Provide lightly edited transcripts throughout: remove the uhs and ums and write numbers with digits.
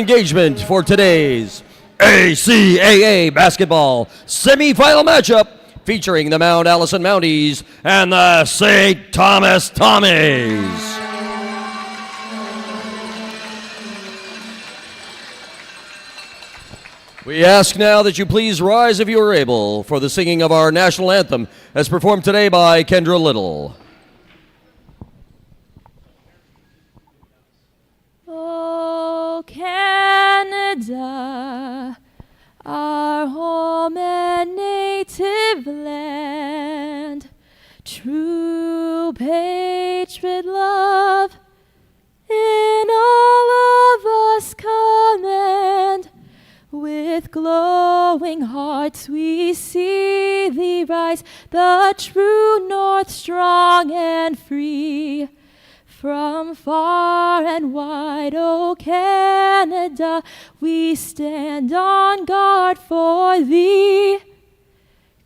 Engagement for today's ACAA basketball semifinal matchup featuring the Mount Allison Mounties and the St. Thomas Tommies. We ask now that you please rise if you are able for the singing of our national anthem as performed today by Kendra Little. Canada, our home and native land, true patriot love in all of us command. With glowing hearts we see thee rise, the true north strong and free. From far and wide, O Canada, we stand on guard for thee.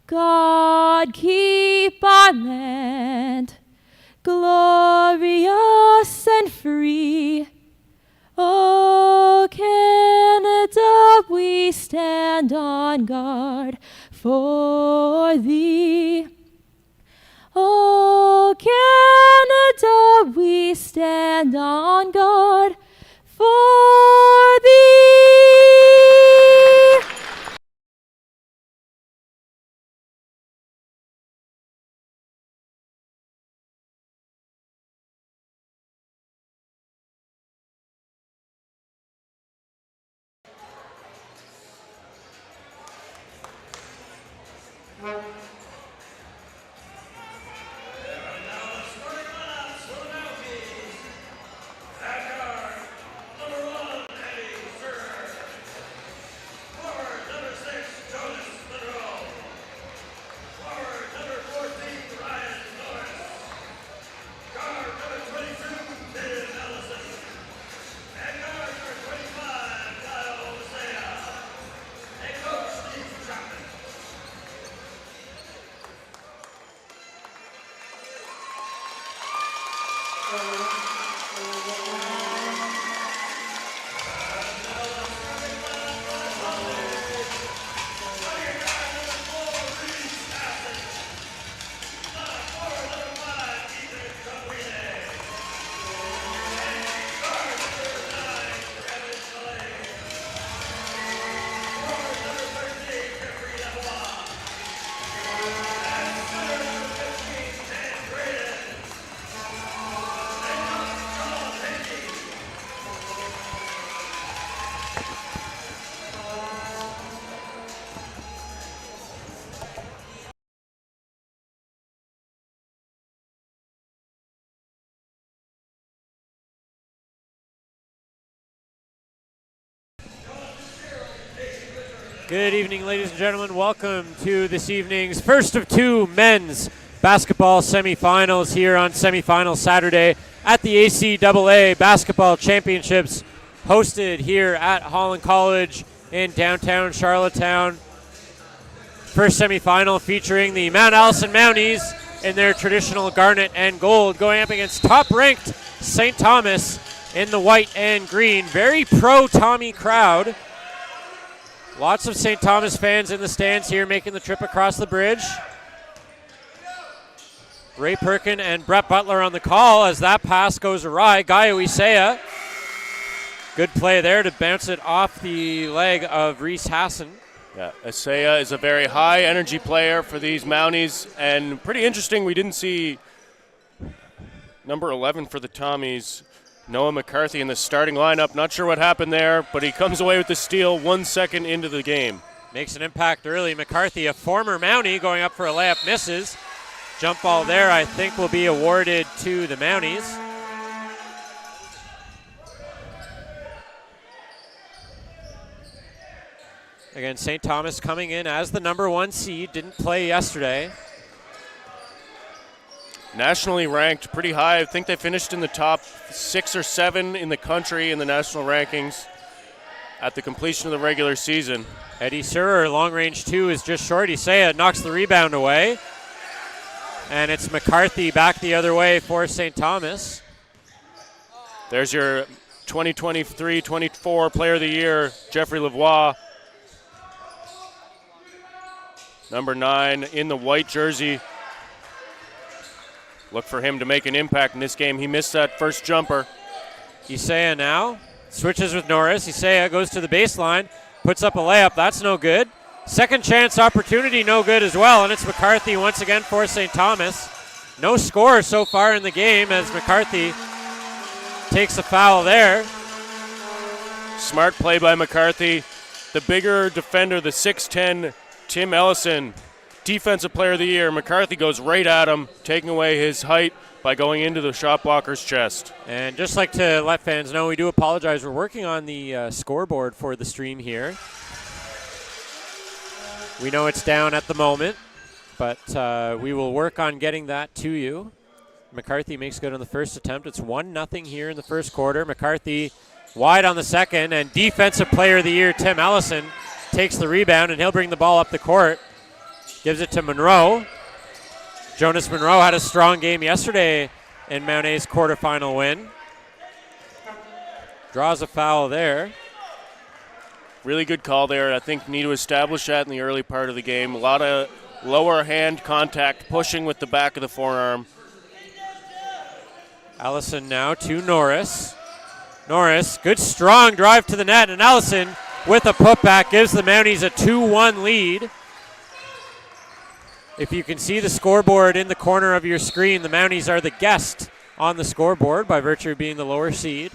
God keep our land glorious and free. O Canada, we stand on guard for thee. O Canada, we stand on guard for thee. Good evening, ladies and gentlemen. Welcome to this evening's first of two men's basketball semifinals here on Semifinal Saturday at the ACAA Basketball Championships, hosted here at Holland College in downtown Charlottetown. First semifinal featuring the Mount Allison Mounties in their traditional garnet and gold, going up against top-ranked St. Thomas in the white and green. Very pro-Tommy crowd. Lots of St. Thomas fans in the stands here making the trip across the bridge. Ray Perkin and Brett Butler on the call as that pass goes awry. Gaio Isaiah, good play there to bounce it off the leg of Reese Hassan. Yeah, Isaiah is a very high energy player for these Mounties, and pretty interesting, we didn't see number 11 for the Tommies, Noah McCarthy in the starting lineup. Not sure what happened there, but he comes away with the steal 1 second into the game. Makes an impact early. McCarthy, a former Mountie, going up for a layup, misses. Jump ball there, I think, will be awarded to the Mounties. Again, St. Thomas coming in as the number 1 seed. Didn't play yesterday. Nationally ranked pretty high. I think they finished in the top 6 or 7 in the country in the national rankings at the completion of the regular season. Eddie Surer, long range 2, is just short. Isaiah knocks the rebound away. And it's McCarthy back the other way for St. Thomas. There's your 2023-24 Player of the Year, Jeffrey Lavoie. Number 9 in the white jersey. Look for him to make an impact in this game. He missed that first jumper. Isaiah now switches with Norris. Isaiah goes to the baseline, puts up a layup. That's no good. Second chance opportunity, no good as well. And it's McCarthy once again for St. Thomas. No score so far in the game as McCarthy takes a foul there. Smart play by McCarthy. The bigger defender, the 6'10", Tim Ellison, Defensive Player of the Year. McCarthy goes right at him, taking away his height by going into the shot blocker's chest. And just like to let fans know, we do apologize. We're working on the scoreboard for the stream here. We know it's down at the moment, but we will work on getting that to you. McCarthy makes good on the first attempt. It's 1-0 here in the first quarter. McCarthy wide on the second, and Defensive Player of the Year, Tim Ellison, takes the rebound, and he'll bring the ball up the court. Gives it to Monroe. Jonas Monroe had a strong game yesterday in Mount A's quarterfinal win. Draws a foul there. Really good call there. I think need to establish that in the early part of the game. A lot of lower hand contact, pushing with the back of the forearm. Allison now to Norris. Norris, good strong drive to the net, and Allison with a putback gives the Mounties a 2-1 lead. If you can see the scoreboard in the corner of your screen, the Mounties are the guest on the scoreboard by virtue of being the lower seed.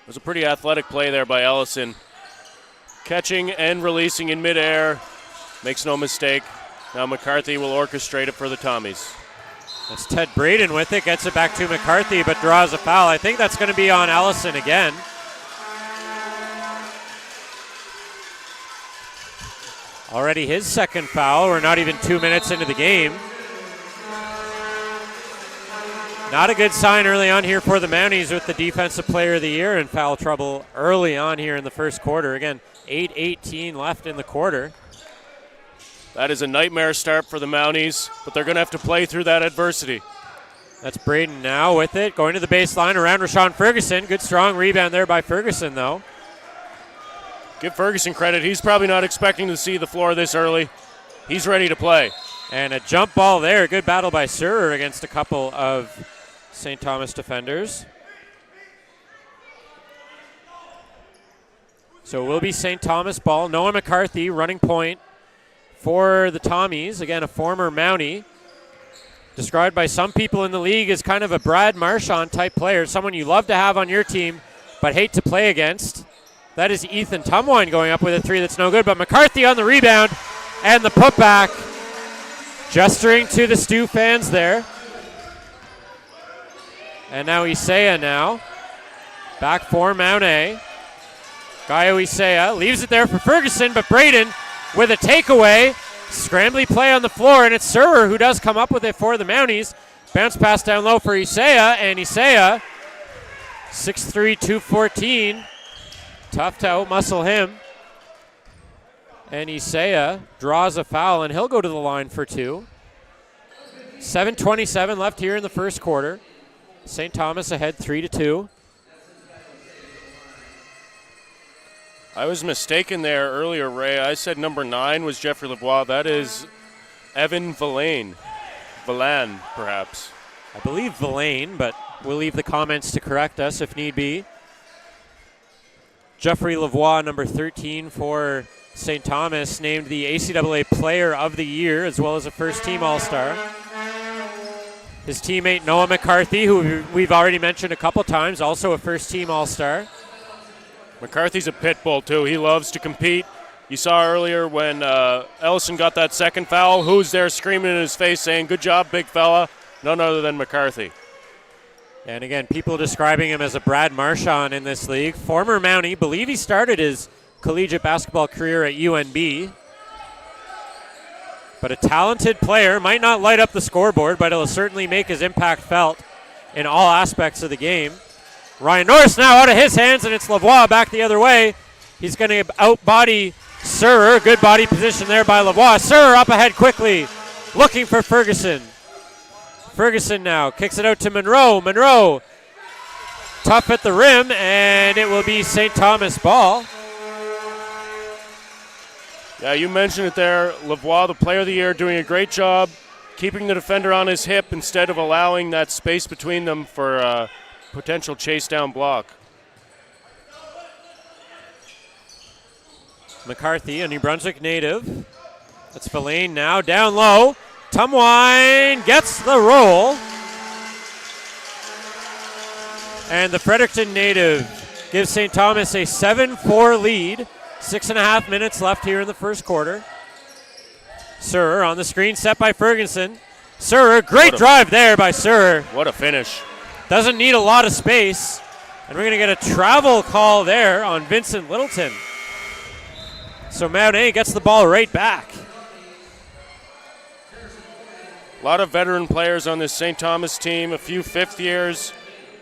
It was a pretty athletic play there by Ellison. Catching and releasing in midair. Makes no mistake. Now McCarthy will orchestrate it for the Tommies. That's Ted Braden with it. Gets it back to McCarthy, but draws a foul. I think that's going to be on Ellison again. Already his second foul. We're not even 2 minutes into the game. Not a good sign early on here for the Mounties with the Defensive Player of the Year in foul trouble early on here in the first quarter. Again, 8:18 left in the quarter. That is a nightmare start for the Mounties, but they're going to have to play through that adversity. That's Braden now with it. Going to the baseline around Rashawn Ferguson. Good strong rebound there by Ferguson, though. Give Ferguson credit. He's probably not expecting to see the floor this early. He's ready to play. And a jump ball there. Good battle by Surer against a couple of St. Thomas defenders. So it will be St. Thomas ball. Noah McCarthy running point for the Tommies. Again, a former Mountie. Described by some people in the league as kind of a Brad Marchand type player. Someone you love to have on your team but hate to play against. That is Ethan Tumwine going up with a three that's no good. But McCarthy on the rebound and the putback. Gesturing to the STU fans there. And now Isaiah now. Back for Mount A. Gaio Isaiah leaves it there for Ferguson, but Braden with a takeaway. Scrambly play on the floor, and it's Surer who does come up with it for the Mounties. Bounce pass down low for Isaiah, and Isaiah, 6'3", 214. Tough to outmuscle him. And Isaiah draws a foul, and he'll go to the line for two. 7:27 left here in the first quarter. St. Thomas ahead 3-2. I was mistaken there earlier, Ray. I said number 9 was Jeffrey Lavoie. That is Evan Villain. Villan, perhaps. I believe Villain, but we'll leave the comments to correct us if need be. Jeffrey Lavoie, number 13 for St. Thomas, named the ACAA Player of the Year as well as a first-team All-Star. His teammate Noah McCarthy, who we've already mentioned a couple times, also a first-team All-Star. McCarthy's a pit bull, too. He loves to compete. You saw earlier when Ellison got that second foul, who's there screaming in his face saying, "Good job, big fella"? None other than McCarthy. And again, people describing him as a Brad Marchand in this league. Former Mountie, believe he started his collegiate basketball career at UNB. But a talented player, might not light up the scoreboard, but he'll certainly make his impact felt in all aspects of the game. Ryan Norris now out of his hands, and it's Lavoie back the other way. He's going to outbody Surer. Good body position there by Lavoie. Surer up ahead quickly, looking for Ferguson. Ferguson now kicks it out to Monroe. Monroe tough at the rim, and it will be St. Thomas ball. Yeah, you mentioned it there. Lavoie, the player of the year, doing a great job keeping the defender on his hip instead of allowing that space between them for a potential chase down block. McCarthy, a New Brunswick native. That's Villain now down low. Tumwine gets the roll. And the Fredericton native gives St. Thomas a 7-4 lead. 6.5 minutes left here in the first quarter. Surer on the screen, set by Ferguson. Surer, great drive there by Surer. What a finish. Doesn't need a lot of space. And we're going to get a travel call there on Vincent Littleton. So Mount A gets the ball right back. A lot of veteran players on this St. Thomas team, a few fifth years.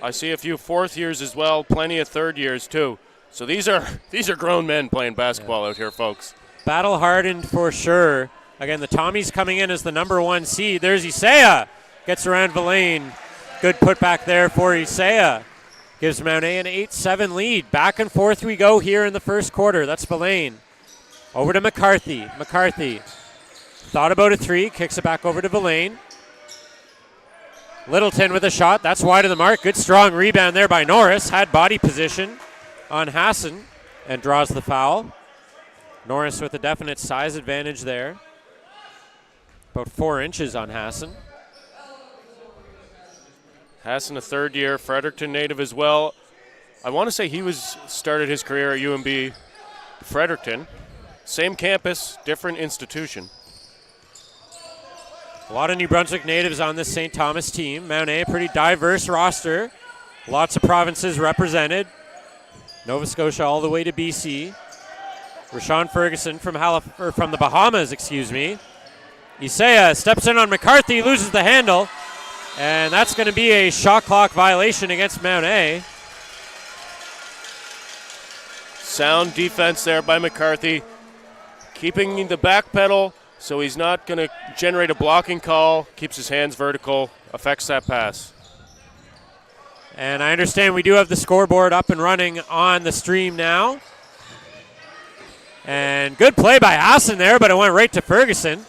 I see a few fourth years as well, plenty of third years too. So these are grown men playing basketball out here, folks. Battle hardened for sure. Again, the Tommies coming in as the number 1 seed. There's Isaiah. Gets around Villain. Good putback there for Isaiah. Gives Mount A an 8-7 lead. Back and forth we go here in the first quarter. That's Villain. Over to McCarthy. McCarthy thought about a 3. Kicks it back over to Villain. Littleton with a shot. That's wide of the mark. Good strong rebound there by Norris. Had body position on Hassan and draws the foul. Norris with a definite size advantage there. About 4 inches on Hassan. Hassan, a third year, Fredericton native as well. I want to say he started his career at UNB Fredericton. Same campus, different institution. A lot of New Brunswick natives on this St. Thomas team. Mount A, pretty diverse roster. Lots of provinces represented. Nova Scotia all the way to BC. Rashawn Ferguson from the Bahamas, Isaiah steps in on McCarthy, loses the handle, and that's going to be a shot clock violation against Mount A. Sound defense there by McCarthy, keeping the back pedal so he's not going to generate a blocking call, keeps his hands vertical, affects that pass. And I understand we do have the scoreboard up and running on the stream now. And good play by Hassan there, but it went right to Ferguson.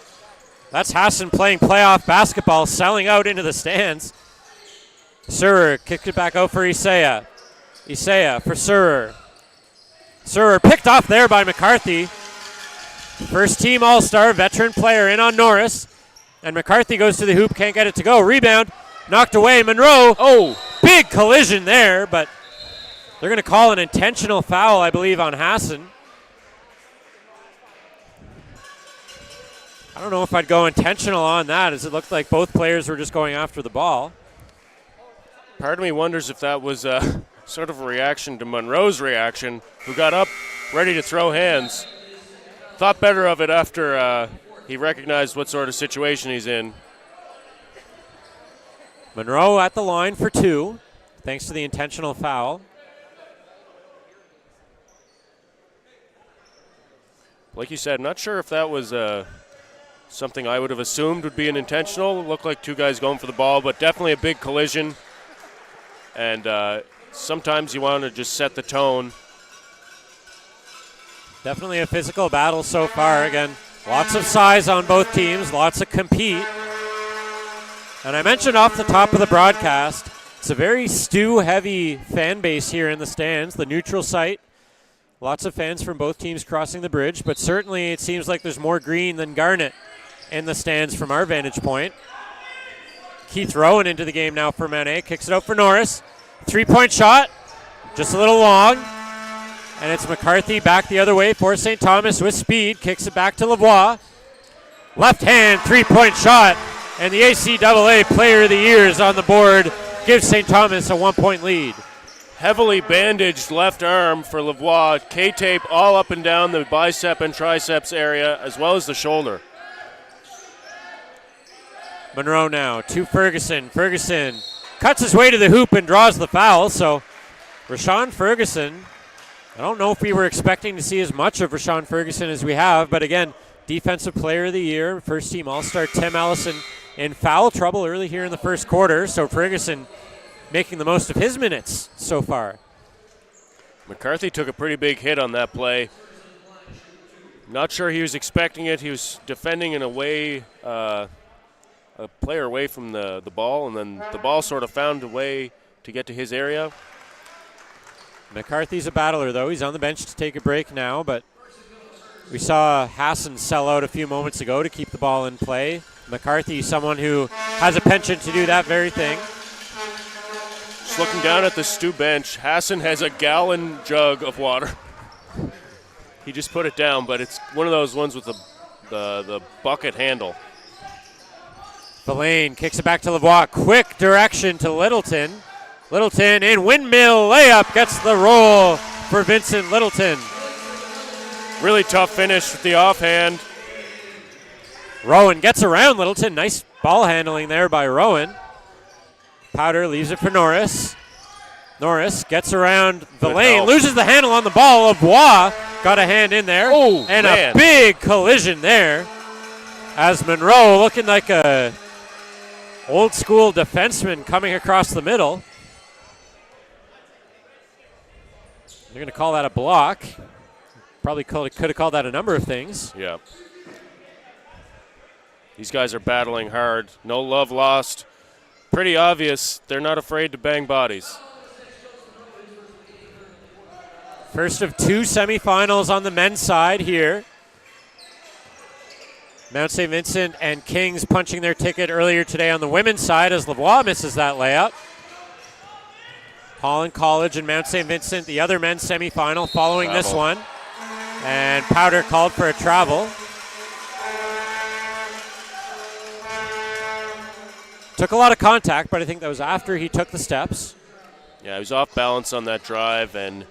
That's Hassan playing playoff basketball, selling out into the stands. Surer kicked it back out for Isaiah. Isaiah for Surer. Surer picked off there by McCarthy. First team All-Star, veteran player in on Norris. And McCarthy goes to the hoop, can't get it to go. Rebound, knocked away. Monroe, big collision there, but they're going to call an intentional foul, I believe, on Hassan. I don't know if I'd go intentional on that, as it looked like both players were just going after the ball. Part of me wonders if that was sort of a reaction to Monroe's reaction, who got up ready to throw hands. Thought better of it after he recognized what sort of situation he's in. Monroe at the line for 2, thanks to the intentional foul. Like you said, I'm not sure if that was something I would have assumed would be an intentional. It looked like 2 guys going for the ball, but definitely a big collision. And sometimes you want to just set the tone Definitely a physical battle so far. Again, lots of size on both teams, lots of compete. And I mentioned off the top of the broadcast, it's a very STU-heavy fan base here in the stands, the neutral site. Lots of fans from both teams crossing the bridge, but certainly it seems like there's more green than garnet in the stands from our vantage point. Keith Rowan into the game now for Mount A, kicks it out for Norris. 3-point shot, just a little long. And it's McCarthy back the other way for St. Thomas with speed. Kicks it back to Lavoie. Left hand 3-point shot. And the ACAA Player of the Year is on the board. Gives St. Thomas a 1-point lead. Heavily bandaged left arm for Lavoie. K-tape all up and down the bicep and triceps area as well as the shoulder. Monroe now to Ferguson. Ferguson cuts his way to the hoop and draws the foul. So Rashawn Ferguson, I don't know if we were expecting to see as much of Rashawn Ferguson as we have, but again, Defensive Player of the Year, first team All-Star Tim Ellison in foul trouble early here in the first quarter, so Ferguson making the most of his minutes so far. McCarthy took a pretty big hit on that play. Not sure he was expecting it. He was defending in a way, a player away from the ball, and then the ball sort of found a way to get to his area. McCarthy's a battler, though. He's on the bench to take a break now, but we saw Hassan sell out a few moments ago to keep the ball in play. McCarthy, someone who has a penchant to do that very thing. Just looking down at the STU bench, Hassan has a gallon jug of water. He just put it down, but it's one of those ones with the bucket handle. Verlaine kicks it back to Lavoie. Quick direction to Littleton. Littleton in windmill layup gets the roll for Vincent Littleton. Really tough finish with the offhand. Rowan gets around Littleton. Nice ball handling there by Rowan. Powder leaves it for Norris. Norris gets around Verlaine, loses the handle on the ball. Lavoie got a hand in there. Oh, and man. A big collision there as Monroe, looking like a old school defenseman coming across the middle. They're going to call that a block. Probably could have called that a number of things. Yeah. These guys are battling hard. No love lost. Pretty obvious they're not afraid to bang bodies. First of two semifinals on the men's side here. Mount St. Vincent and Kings punching their ticket earlier today on the women's side as Lavoie misses that layup. Holland College and Mount St. Vincent, the other men's semifinal following this one. And Powder called for a travel. Took a lot of contact, but I think that was after he took the steps. Yeah, he was off balance on that drive and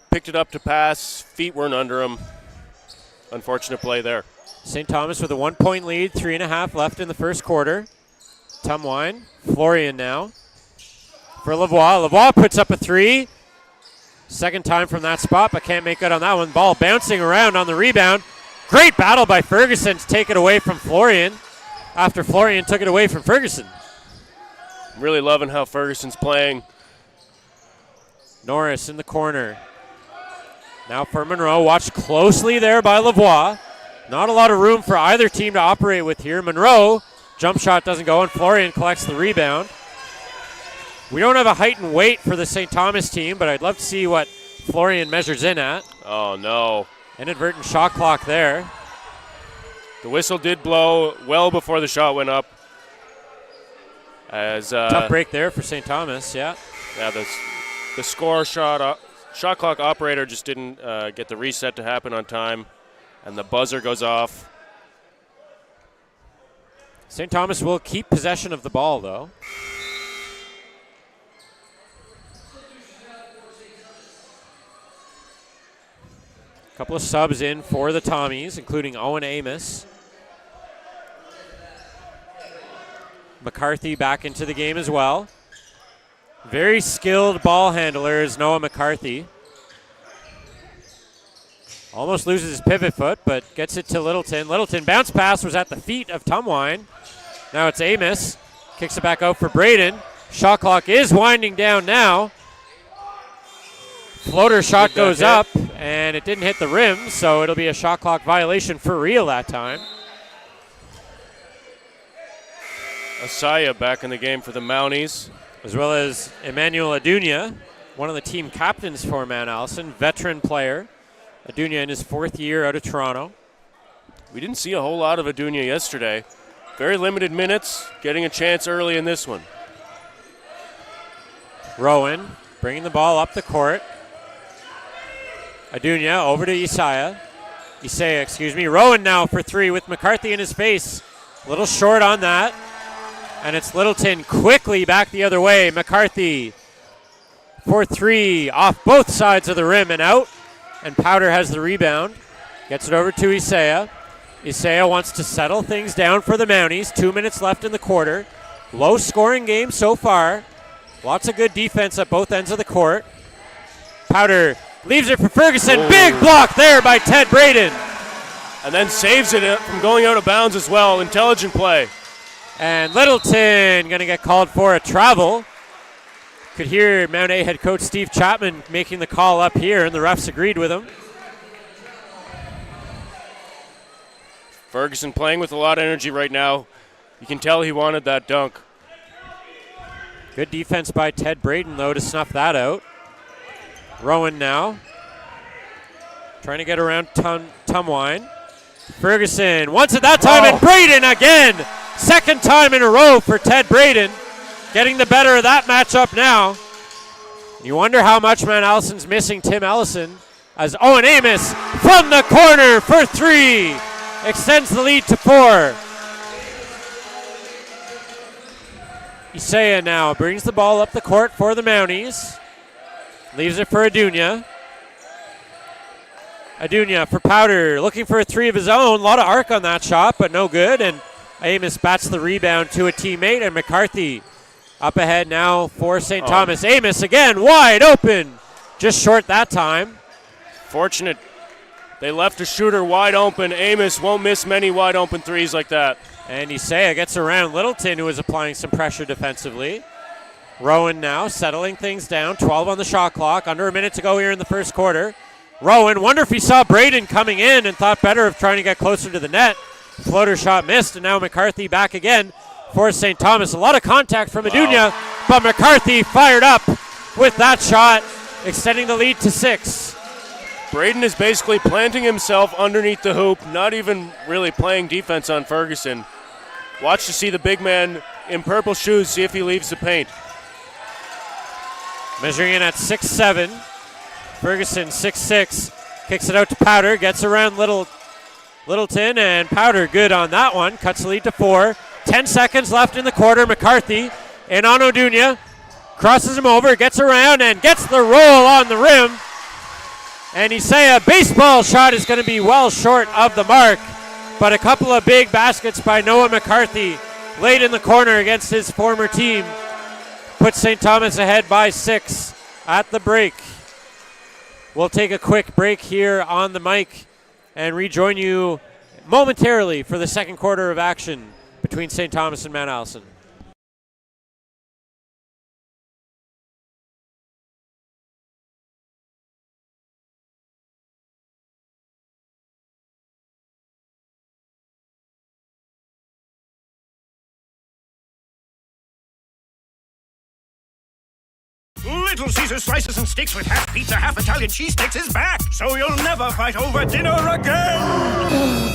picked it up to pass. Feet weren't under him. Unfortunate play there. St. Thomas with a 1-point lead, 3.5 left in the first quarter. Tumwine, Florian now. For Lavoie. Lavoie puts up a three. Second time from that spot, but can't make good on that one. Ball bouncing around on the rebound. Great battle by Ferguson to take it away from Florian after Florian took it away from Ferguson. Really loving how Ferguson's playing. Norris in the corner. Now for Monroe. Watched closely there by Lavoie. Not a lot of room for either team to operate with here. Monroe, jump shot doesn't go, and Florian collects the rebound. We don't have a height and weight for the St. Thomas team, but I'd love to see what Florian measures in at. Oh, no. Inadvertent shot clock there. The whistle did blow well before the shot went up. Tough break there for St. Thomas, yeah. Yeah, the score shot clock operator just didn't get the reset to happen on time, and the buzzer goes off. St. Thomas will keep possession of the ball, though. A couple of subs in for the Tommies, including Owen Amos. McCarthy back into the game as well. Very skilled ball handler is Noah McCarthy. Almost loses his pivot foot, but gets it to Littleton. Littleton bounce pass was at the feet of Tumwine. Now it's Amos. Kicks it back out for Braden. Shot clock is winding down now. Floater shot Did that goes hit? up, and it didn't hit the rim, so it'll be a shot clock violation for real that time. Asaya back in the game for the Mounties. As well as Emmanuel Adunia, one of the team captains for Mount Allison, veteran player. Adunia in his 4th year out of Toronto. We didn't see a whole lot of Adunia yesterday. Very limited minutes, getting a chance early in this one. Rowan bringing the ball up the court. Adunia over to Isaiah. Rowan now for 3 with McCarthy in his face. A little short on that. And it's Littleton quickly back the other way. McCarthy for 3 off both sides of the rim and out. And Powder has the rebound. Gets it over to Isaiah. Isaiah wants to settle things down for the Mounties. 2 minutes left in the quarter. Low scoring game so far. Lots of good defense at both ends of the court. Powder leaves it for Ferguson. Oh. Big block there by Ted Braden. And then saves it from going out of bounds as well. Intelligent play. And Littleton going to get called for a travel. Could hear Mount A head coach Steve Chapman making the call up here, and the refs agreed with him. Ferguson playing with a lot of energy right now. You can tell he wanted that dunk. Good defense by Ted Braden, though, to snuff that out. Rowan now. Trying to get around Tumwine. Ferguson wants it that time, and Braden again. Second time in a row for Ted Braden. Getting the better of that matchup now. You wonder how much Mount Allison's missing Tim Ellison. As Owen Amos from the corner for 3. Extends the lead to 4. Isaiah now brings the ball up the court for the Mounties. Leaves it for Adunia. Adunia for Powder, looking for a 3 of his own. A lot of arc on that shot, but no good. And Amos bats the rebound to a teammate, and McCarthy up ahead now for St. Thomas. Amos again, wide open. Just short that time. Fortunate. They left a shooter wide open. Amos won't miss many wide open threes like that. And Isaiah gets around Littleton, who is applying some pressure defensively. Rowan now settling things down. 12 on the shot clock. Under a minute to go here in the first quarter. Rowan, wonder if he saw Braden coming in and thought better of trying to get closer to the net. Floater shot missed, and now McCarthy back again for St. Thomas. A lot of contact from Adunia, but McCarthy fired up with that shot, extending the lead to 6. Braden is basically planting himself underneath the hoop, not even really playing defense on Ferguson. Watch to see the big man in purple shoes, see if he leaves the paint. Measuring in at 6'7". Ferguson 6'6". Kicks it out to Powder, gets around Littleton, and Powder good on that one. Cuts the lead to 4. 10 seconds left in the quarter. McCarthy in on Adunia. Crosses him over, gets around, and gets the roll on the rim. And Isaiah, baseball shot is going to be well short of the mark. But a couple of big baskets by Noah McCarthy late in the corner against his former team puts St. Thomas ahead by 6 at the break. We'll take a quick break here on the mic and rejoin you momentarily for the second quarter of action between St. Thomas and Mount Allison. Little Caesar slices and sticks with half pizza, half Italian cheese sticks is back, so you'll never fight over dinner again.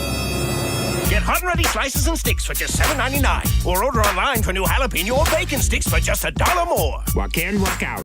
Get hot and ready slices and sticks for just $7.99, or order online for new jalapeno or bacon sticks for just $1 more. Walk in, walk out.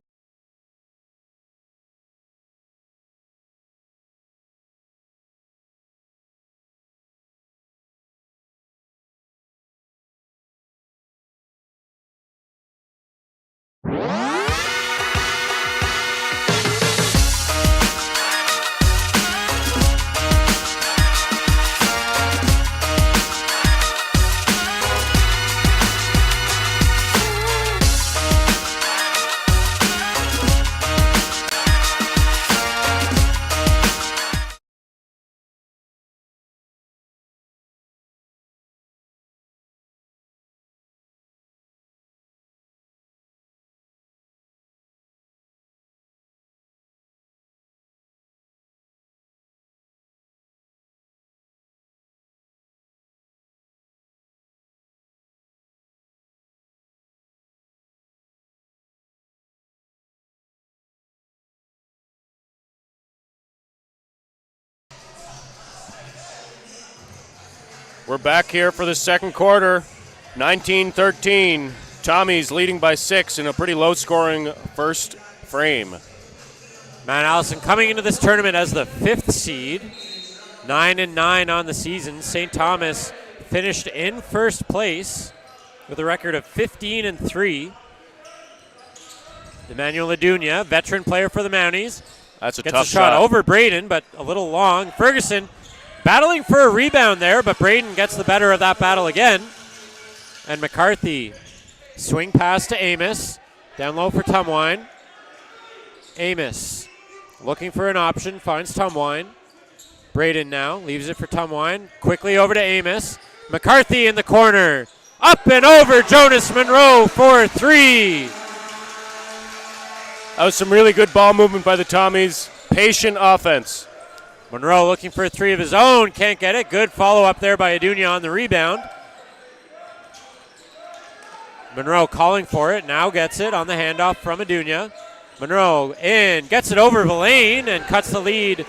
We're back here for the second quarter. 19-13. Tommies leading by 6 in a pretty low-scoring first frame. Mount Allison coming into this tournament as the 5th seed. 9-9 on the season. St. Thomas finished in first place with a record of 15-3. Emmanuel Adunia, veteran player for the Mounties. That's a Gets tough a shot shot. over Braden, but a little long. Ferguson battling for a rebound there, but Braden gets the better of that battle again. And McCarthy, swing pass to Amos. Down low for Tumwine. Amos looking for an option, finds Tumwine. Braden now leaves it for Tumwine. Quickly over to Amos. McCarthy in the corner. Up and over Jonas Monroe for 3. That was some really good ball movement by the Tommies. Patient offense. Monroe looking for a 3 of his own. Can't get it. Good follow-up there by Adunia on the rebound. Monroe calling for it. Now gets it on the handoff from Adunia. Monroe in. Gets it over Villain and cuts the lead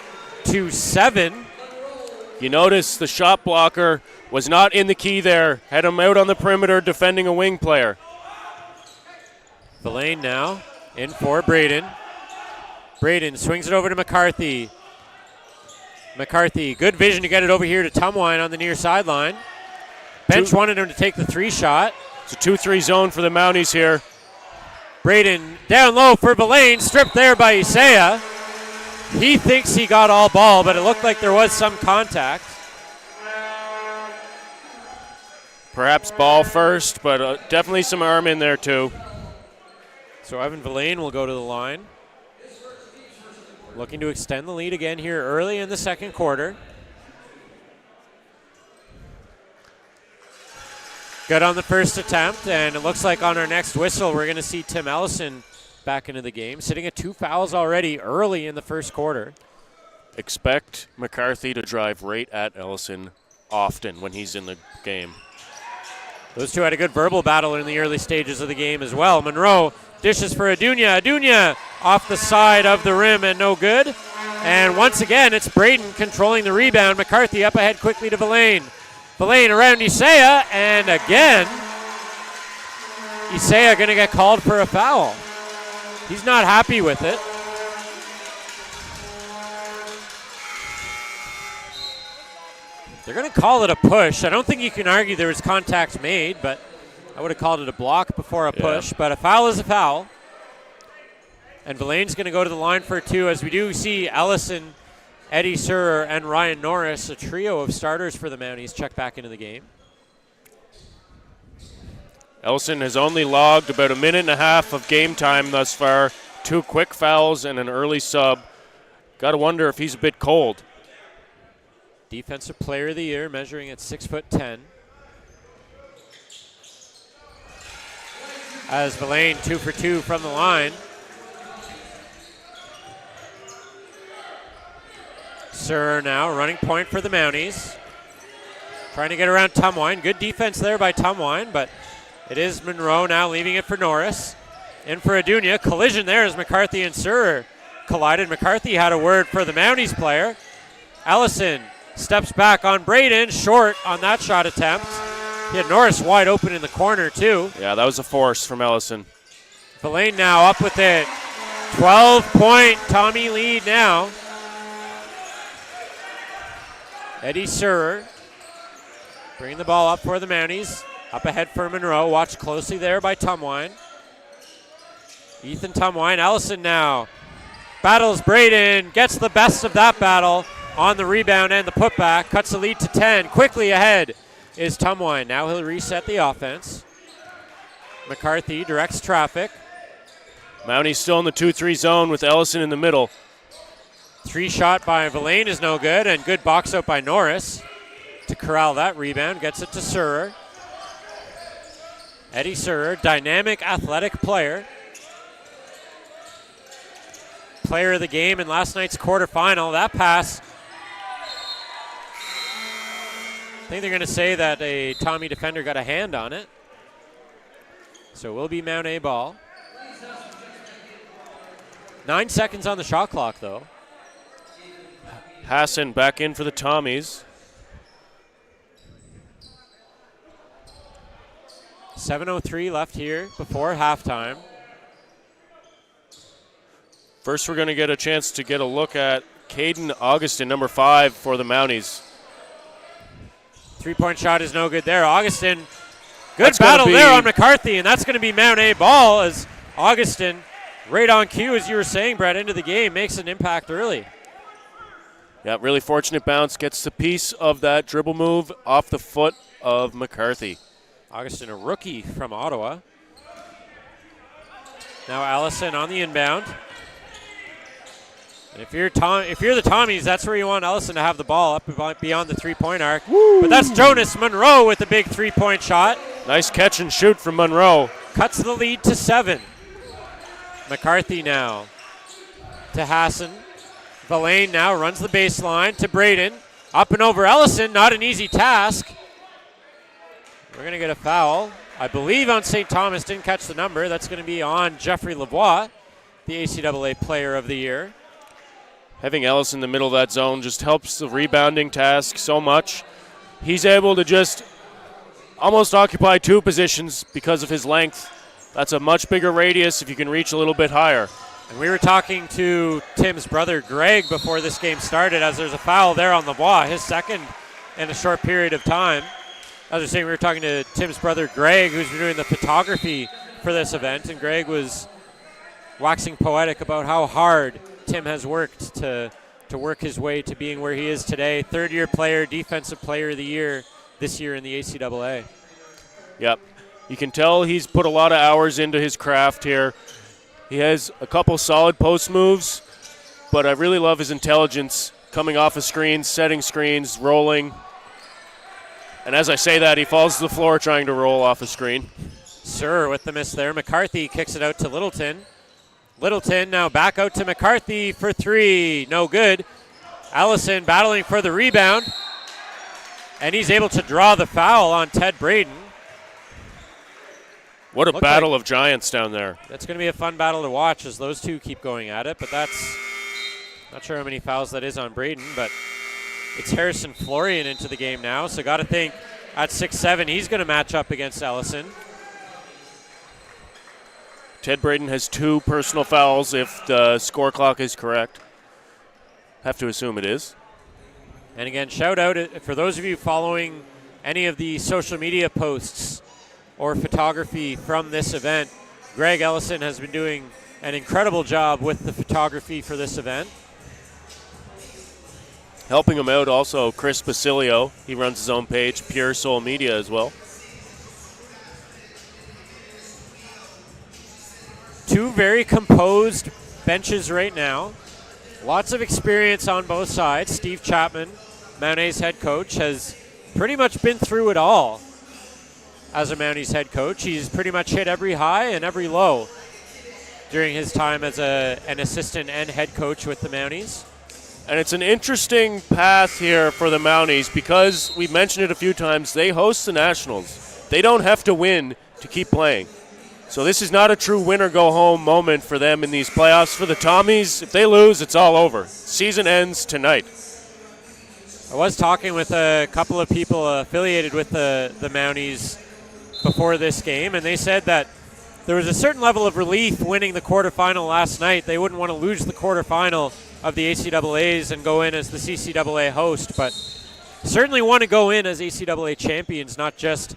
to 7. You notice the shot blocker was not in the key there. Had him out on the perimeter defending a wing player. Villain now in for Braden. Braden swings it over to McCarthy. McCarthy, good vision to get it over here to Tumwine on the near sideline. Bench wanted him to take the 3 shot. It's a 2-3 zone for the Mounties here. Braden down low for Villain, stripped there by Isaiah. He thinks he got all ball, but it looked like there was some contact. Perhaps ball first, but definitely some arm in there too. So Evan Villain will go to the line. Looking to extend the lead again here early in the second quarter. Good on the first attempt, and it looks like on our next whistle we're going to see Tim Ellison back into the game, sitting at 2 fouls already early in the first quarter. Expect McCarthy to drive right at Ellison often when he's in the game. Those two had a good verbal battle in the early stages of the game as well. Monroe dishes for Adunia. Adunia off the side of the rim and no good. And once again, it's Braden controlling the rebound. McCarthy up ahead quickly to Villain. Villain around Isaiah, and again, Isaiah going to get called for a foul. He's not happy with it. They're going to call it a push. I don't think you can argue there was contact made, but I would have called it a block before a push. But a foul is a foul. And Villain's going to go to the line for 2 as we do see Ellison, Eddie Surer, and Ryan Norris, a trio of starters for the Mounties, check back into the game. Ellison has only logged about a minute and a half of game time thus far. 2 quick fouls and an early sub. Got to wonder if he's a bit cold. Defensive Player of the Year, measuring at 6'10". As Villain 2 for 2 from the line. Surer now running point for the Mounties. Trying to get around Tumwine. Good defense there by Tumwine, but it is Monroe now leaving it for Norris. In for Adunia. Collision there as McCarthy and Surer collided. McCarthy had a word for the Mounties player. Ellison steps back on Braden, short on that shot attempt. He had Norris wide open in the corner too. Yeah, that was a force from Ellison. Villain now up with it. 12-point Tommy lead now. Eddie Surer bringing the ball up for the Mounties. Up ahead for Monroe. Watched closely there by Tumwine. Ethan Tumwine. Ellison now battles Braden. Gets the best of that battle on the rebound and the putback. Cuts the lead to 10. Quickly ahead is Tumwine. Now he'll reset the offense. McCarthy directs traffic. Mounties still in the 2-3 zone with Ellison in the middle. 3 shot by Villain is no good, and good box out by Norris to corral that rebound. Gets it to Surer. Eddie Surer, dynamic, athletic player. Player of the game in last night's quarterfinal. That pass, I think they're going to say that a Tommy defender got a hand on it. So it will be Mount A ball. 9 seconds on the shot clock, though. Hassan back in for the Tommies. 7:03 left here before halftime. First, we're going to get a chance to get a look at Caden Augustin, number 5 for the Mounties. Three-point shot is no good there. Augustin, good That's gonna battle be- there on McCarthy, and that's going to be Mount A ball as Augustin, right on cue, as you were saying, Brett, into the game, makes an impact early. Yeah, really fortunate bounce. Gets the piece of that dribble move off the foot of McCarthy. Augustin, a rookie from Ottawa. Now Allison on the inbound. And if you're the Tommies, that's where you want Ellison to have the ball up beyond the three-point arc. Woo. But that's Jonas Monroe with a big three-point shot. Nice catch and shoot from Monroe. Cuts the lead to 7. McCarthy now to Hassan. Villain now runs the baseline to Braden. Up and over Ellison, not an easy task. We're going to get a foul, I believe, on St. Thomas. Didn't catch the number. That's going to be on Jeffrey Lavoie, the ACAA Player of the Year. Having Ellis in the middle of that zone just helps the rebounding task so much. He's able to just almost occupy 2 positions because of his length. That's a much bigger radius if you can reach a little bit higher. And we were talking to Tim's brother, Greg, before this game started, as there's a foul there on Lavoie, his second in a short period of time. As I was saying, we were talking to Tim's brother, Greg, who's been doing the photography for this event, and Greg was waxing poetic about how hard Tim has worked to work his way to being where he is today. Third-year player, Defensive Player of the Year this year in the ACAA. Yep. You can tell he's put a lot of hours into his craft here. He has a couple solid post moves, but I really love his intelligence coming off of screens, setting screens, rolling. And as I say that, he falls to the floor trying to roll off a screen. Sir with the miss there. McCarthy kicks it out to Littleton. Littleton now back out to McCarthy for 3. No good. Allison battling for the rebound. And he's able to draw the foul on Ted Braden. What a battle of giants down there. That's going to be a fun battle to watch as those two keep going at it. But that's not sure how many fouls that is on Braden. But it's Harrison Florian into the game now. So got to think at 6'7", he's going to match up against Allison. Ted Braden has 2 personal fouls if the score clock is correct. Have to assume it is. And again, shout out for those of you following any of the social media posts or photography from this event. Greg Ellison has been doing an incredible job with the photography for this event. Helping him out also Chris Basilio. He runs his own page, Pure Soul Media as well. 2 very composed benches right now. Lots of experience on both sides. Steve Chapman, Mount A's head coach, has pretty much been through it all as a Mounties head coach. He's pretty much hit every high and every low during his time as an assistant and head coach with the Mounties. And it's an interesting path here for the Mounties because we've mentioned it a few times. They host the Nationals. They don't have to win to keep playing. So this is not a true win-or-go-home moment for them in these playoffs. For the Tommies, if they lose, it's all over. Season ends tonight. I was talking with a couple of people affiliated with the Mounties before this game, and they said that there was a certain level of relief winning the quarterfinal last night. They wouldn't want to lose the quarterfinal of the ACAAs and go in as the CCAA host, but certainly want to go in as ACAA champions, not just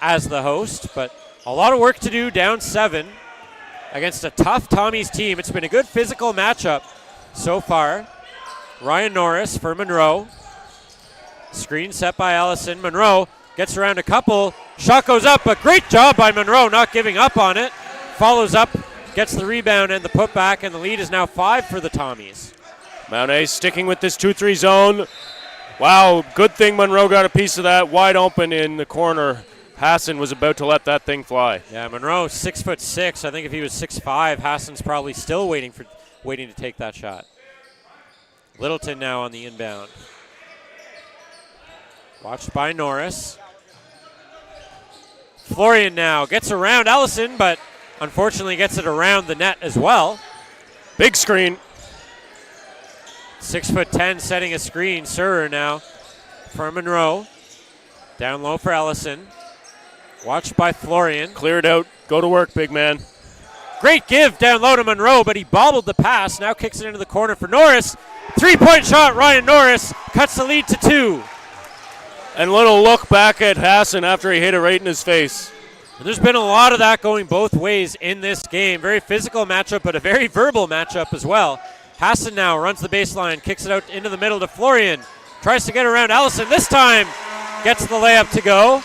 as the host, but a lot of work to do down 7 against a tough Tommies team. It's been a good physical matchup so far. Ryan Norris for Monroe. Screen set by Allison. Monroe gets around a couple. Shot goes up, but great job by Monroe not giving up on it. Follows up, gets the rebound and the putback, and the lead is now 5 for the Tommies. Mount A sticking with this 2-3 zone. Wow, good thing Monroe got a piece of that. Wide open in the corner. Hassan was about to let that thing fly. Yeah, Monroe 6'6". I think if he was 6'5", Hassan's probably still waiting to take that shot. Littleton now on the inbound. Watched by Norris. Florian now gets around Ellison, but unfortunately gets it around the net as well. Big screen. 6'10", setting a screen. Surer now for Monroe. Down low for Ellison. Watched by Florian. Cleared out. Go to work, big man. Great give down low to Monroe, but he bobbled the pass. Now kicks it into the corner for Norris. 3-point shot, Ryan Norris cuts the lead to 2. And a little look back at Hassan after he hit it right in his face. And there's been a lot of that going both ways in this game. Very physical matchup, but a very verbal matchup as well. Hassan now runs the baseline, kicks it out into the middle to Florian. Tries to get around Allison. This time gets the layup to go.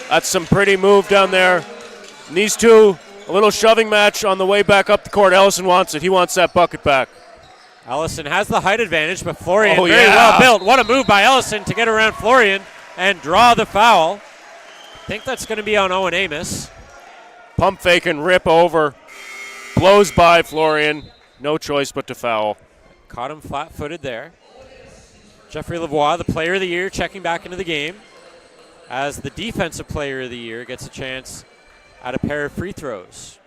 That's some pretty move down there. And these two, a little shoving match on the way back up the court. Ellison wants it. He wants that bucket back. Ellison has the height advantage, but Florian very yeah. well built. What a move by Ellison to get around Florian and draw the foul. I think that's going to be on Owen Amos. Pump fake and rip over. Blows by Florian. No choice but to foul. Caught him flat-footed there. Jeffrey Lavoie, the player of the year, checking back into the game as the defensive player of the year gets a chance at a pair of free throws.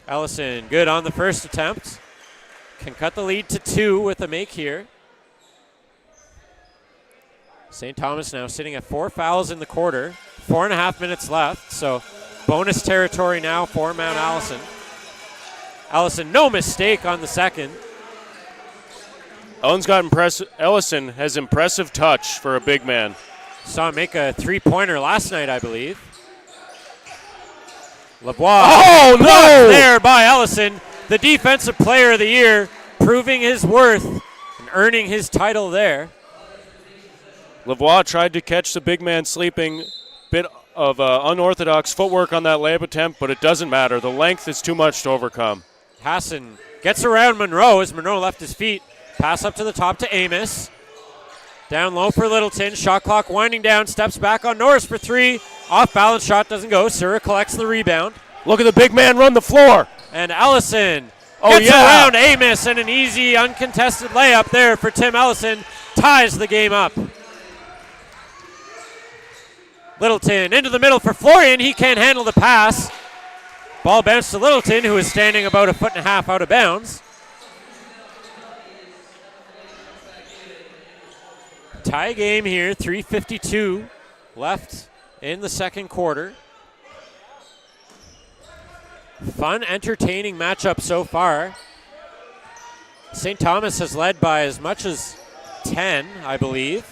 Ellison, good on the first attempt. Can cut the lead to 2 with a make here. St. Thomas now sitting at 4 fouls in the quarter. 4.5 minutes left, so bonus territory now for Mount Allison. Allison, no mistake on the second. Ellison has impressive touch for a big man. Saw him make a three-pointer last night, I believe. Lavoie. No! There by Ellison, the defensive player of the year, proving his worth and earning his title there. Lavoie tried to catch the big man sleeping. Bit of unorthodox footwork on that layup attempt, but it doesn't matter. The length is too much to overcome. Hassan gets around Monroe as Monroe left his feet. Pass up to the top to Amos. Down low for Littleton. Shot clock winding down. Steps back on Norris for 3. Off balance shot doesn't go. Sura collects the rebound. Look at the big man run the floor. And Ellison gets around Amos, and an easy uncontested layup there for Tim Ellison. Ties the game up. Littleton into the middle for Florian. He can't handle the pass. Ball bounced to Littleton, who is standing about 1.5 feet out of bounds. Tie game here, 3:52 left in the second quarter. Fun, entertaining matchup so far. St. Thomas has led by as much as 10, I believe.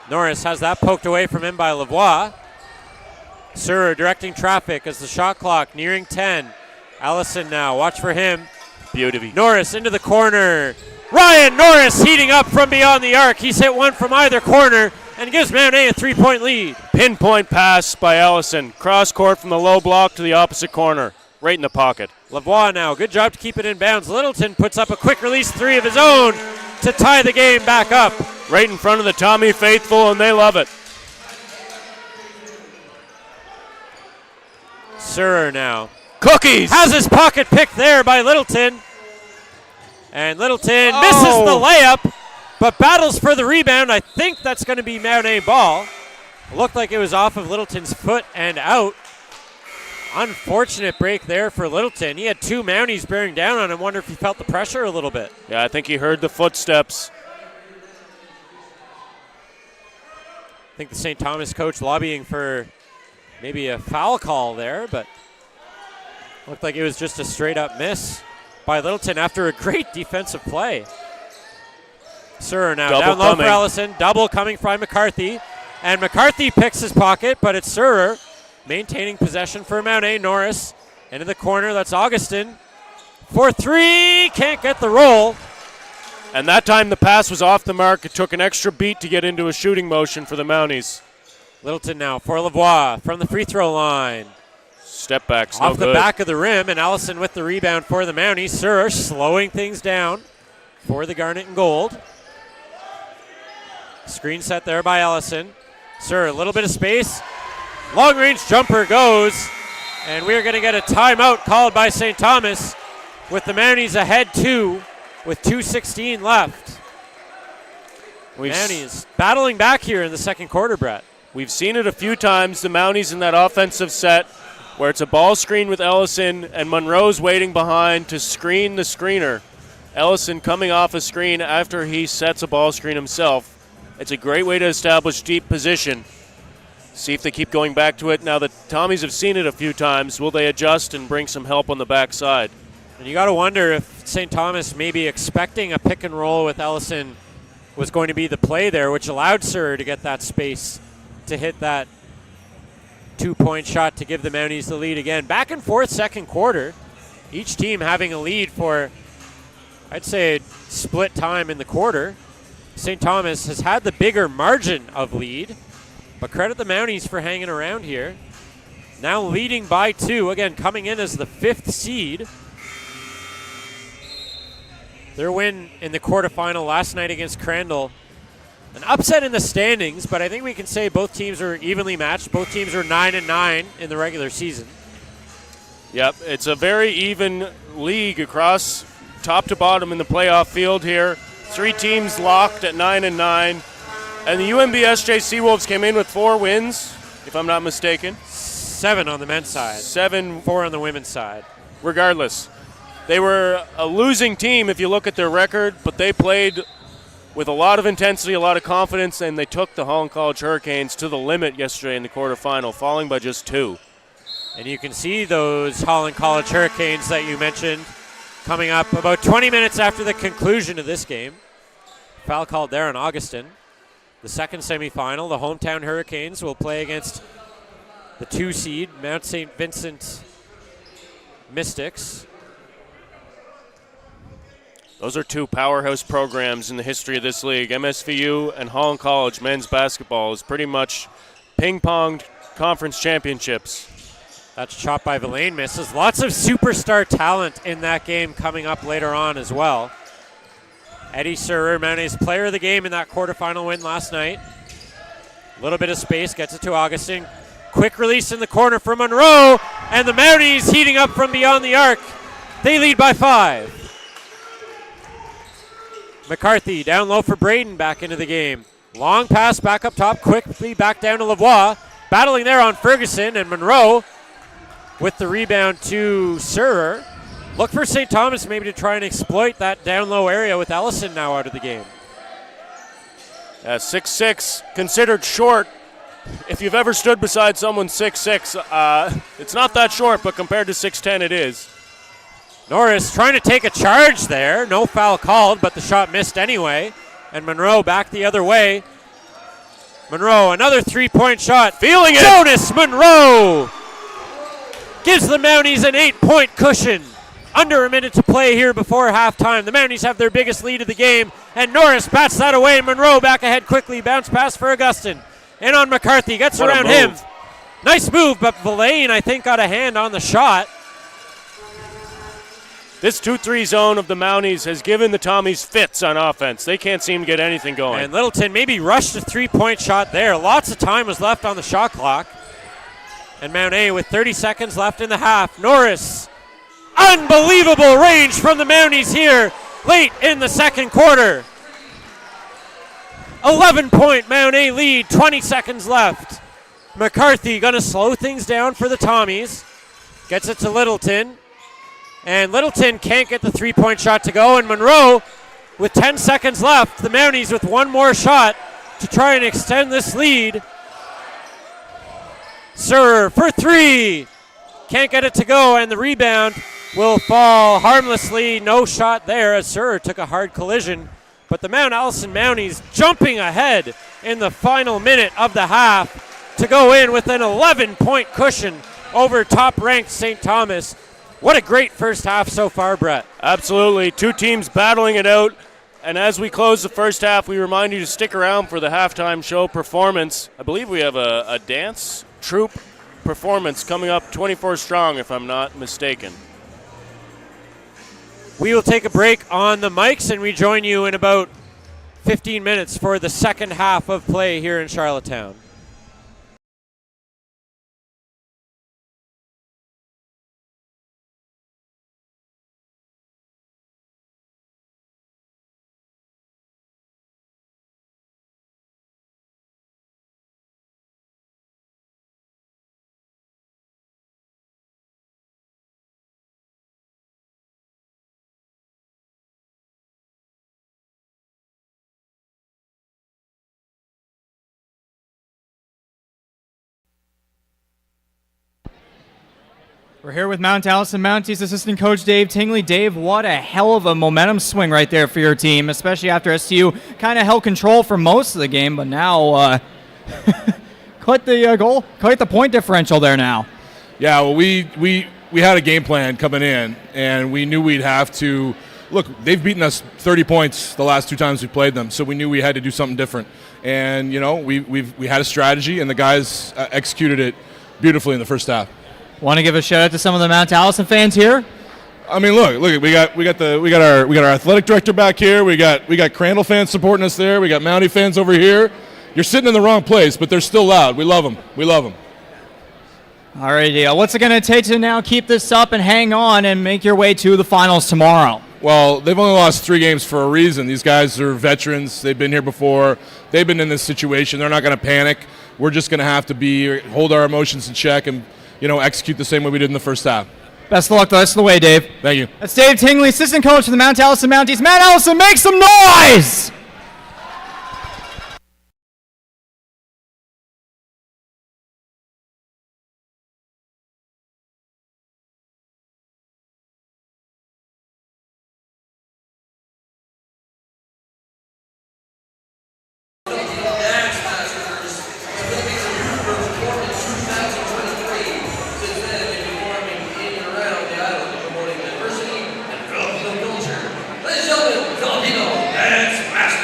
Norris has that poked away from him by Lavoie. Sura directing traffic as the shot clock nearing 10. Allison now, watch for him. Beauty. Norris into the corner. Ryan Norris heating up from beyond the arc. He's hit one from either corner and gives Mount A 3-point lead. Pinpoint pass by Ellison. Cross court from the low block to the opposite corner. Right in the pocket. Lavoie now, good job to keep it in bounds. Littleton puts up a quick release 3 of his own to tie the game back up. Right in front of the Tommy faithful, and they love it. Sura now. Cookies! Has his pocket picked there by Littleton. And Littleton misses the layup, but battles for the rebound. I think that's going to be Mount A ball. It looked like it was off of Littleton's foot and out. Unfortunate break there for Littleton. He had 2 Mounties bearing down on him. Wonder if he felt the pressure a little bit. Yeah, I think he heard the footsteps. I think the St. Thomas coach lobbying for maybe a foul call there, but looked like it was just a straight-up miss by Littleton after a great defensive play. Sura now Double down low coming. for Ellison. Double coming from McCarthy. And McCarthy picks his pocket, but it's Sura maintaining possession for Mount A. Norris. Into the corner, that's Augustin. For 3, can't get the roll. And that time the pass was off the mark. It took an extra beat to get into a shooting motion for the Mounties. Littleton now for Lavoie from the free throw line. Step backs, Off no the good. back of the rim, and Allison with the rebound for the Mounties. Sura slowing things down for the Garnet and Gold. Screen set there by Ellison. Sura, a little bit of space. Long range jumper goes, and we're going to get a timeout called by St. Thomas with the Mounties ahead 2 with 2:16 left. Mounties battling back here in the second quarter, Brett. We've seen it a few times, the Mounties in that offensive set, where it's a ball screen with Ellison and Monroe's waiting behind to screen the screener. Ellison coming off a screen after he sets a ball screen himself. It's a great way to establish deep position. See if they keep going back to it. Now the Tommies have seen it a few times. Will they adjust and bring some help on the backside? And you got to wonder if St. Thomas maybe expecting a pick and roll with Ellison was going to be the play there, which allowed Sir to get that space to hit that 2-point shot to give the Mounties the lead again. Back and forth second quarter. Each team having a lead for, I'd say, split time in the quarter. St. Thomas has had the bigger margin of lead, but credit the Mounties for hanging around here. Now leading by 2, again coming in as the 5th seed. Their win in the quarterfinal last night against Crandall. An upset in the standings, but I think we can say both teams are evenly matched. Both teams are 9-9 in the regular season. Yep, it's a very even league across top to bottom in the playoff field here. 3 teams locked at 9-9. And the UMBSJ Seawolves came in with 4 wins, if I'm not mistaken. 7 on the men's side. 4 on the women's side. Regardless, they were a losing team if you look at their record, but they played with a lot of intensity, a lot of confidence, and they took the Holland College Hurricanes to the limit yesterday in the quarterfinal, falling by just 2. And you can see those Holland College Hurricanes that you mentioned coming up about 20 minutes after the conclusion of this game. Foul called there on Augustin. The second semifinal, the hometown Hurricanes will play against the 2 seed, Mount St. Vincent Mystics. Those are 2 powerhouse programs in the history of this league. MSVU and Holland College men's basketball is pretty much ping-ponged conference championships. That's chopped by Villain, misses. Lots of superstar talent in that game coming up later on as well. Eddie Surer, Mounties player of the game in that quarterfinal win last night. A little bit of space, gets it to Augustin. Quick release in the corner for Monroe, and the Mounties heating up from beyond the arc. They lead by 5. McCarthy down low for Braden, back into the game. Long pass back up top, quickly back down to Lavoie. Battling there on Ferguson, and Monroe with the rebound to Surer. Look for St. Thomas maybe to try and exploit that down low area with Ellison now out of the game. 6'6", considered short. If you've ever stood beside someone 6'6", it's not that short, but compared to 6'10", it is. Norris trying to take a charge there. No foul called, but the shot missed anyway. And Monroe back the other way. Monroe, another 3-point shot. Feeling it! Jonas Monroe gives the Mounties an 8-point cushion. Under a minute to play here before halftime. The Mounties have their biggest lead of the game, and Norris bats that away. Monroe back ahead quickly. Bounce pass for Augustin. In on McCarthy. Gets What a around move. him. Nice move, but Villain, I think, got a hand on the shot. This 2-3 zone of the Mounties has given the Tommies fits on offense. They can't seem to get anything going. And Littleton maybe rushed a 3-point shot there. Lots of time was left on the shot clock. And Mount A with 30 seconds left in the half. Norris, unbelievable range from the Mounties here late in the second quarter. 11-point Mount A lead, 20 seconds left. McCarthy going to slow things down for the Tommies. Gets it to Littleton. And Littleton can't get the 3-point shot to go. And Monroe, with 10 seconds left, the Mounties with one more shot to try and extend this lead. Sir for 3. Can't get it to go, and the rebound will fall harmlessly. No shot there as Sir took a hard collision. But the Mount Allison Mounties jumping ahead in the final minute of the half to go in with an 11-point cushion over top-ranked St. Thomas. What a great first half so far, Brett. Absolutely. 2 teams battling it out. And as we close the first half, we remind you to stick around for the halftime show performance. I believe we have a dance troupe performance coming up 24 strong, if I'm not mistaken. We will take a break on the mics and rejoin you in about 15 minutes for the second half of play here in Charlottetown. We're here with Mount Allison Mounties assistant coach Dave Tingley. Dave, what a hell of a momentum swing right there for your team, especially after STU kind of held control for most of the game, but now quite the point differential there now. Yeah, well, we had a game plan coming in, and we knew we'd have to. Look, they've beaten us 30 points the last 2 times we played them, so we knew we had to do something different. And, you know, we had a strategy, and the guys executed it beautifully in the first half. Want to give a shout out to some of the Mount Allison fans here? I mean, look, we got our athletic director back here. We got Crandall fans supporting us there. We got Mountie fans over here. You're sitting in the wrong place, but they're still loud. We love them. We love them. All right, what's it going to take to now keep this up and hang on and make your way to the finals tomorrow? Well, they've only lost 3 games for a reason. These guys are veterans. They've been here before. They've been in this situation. They're not going to panic. We're just going to have to hold our emotions in check and, you know, execute the same way we did in the first half. Best of luck the rest of the way, Dave. Thank you. That's Dave Tingley, assistant coach for the Mount Allison Mounties. Mount Allison, make some noise! Filipino Dance Master.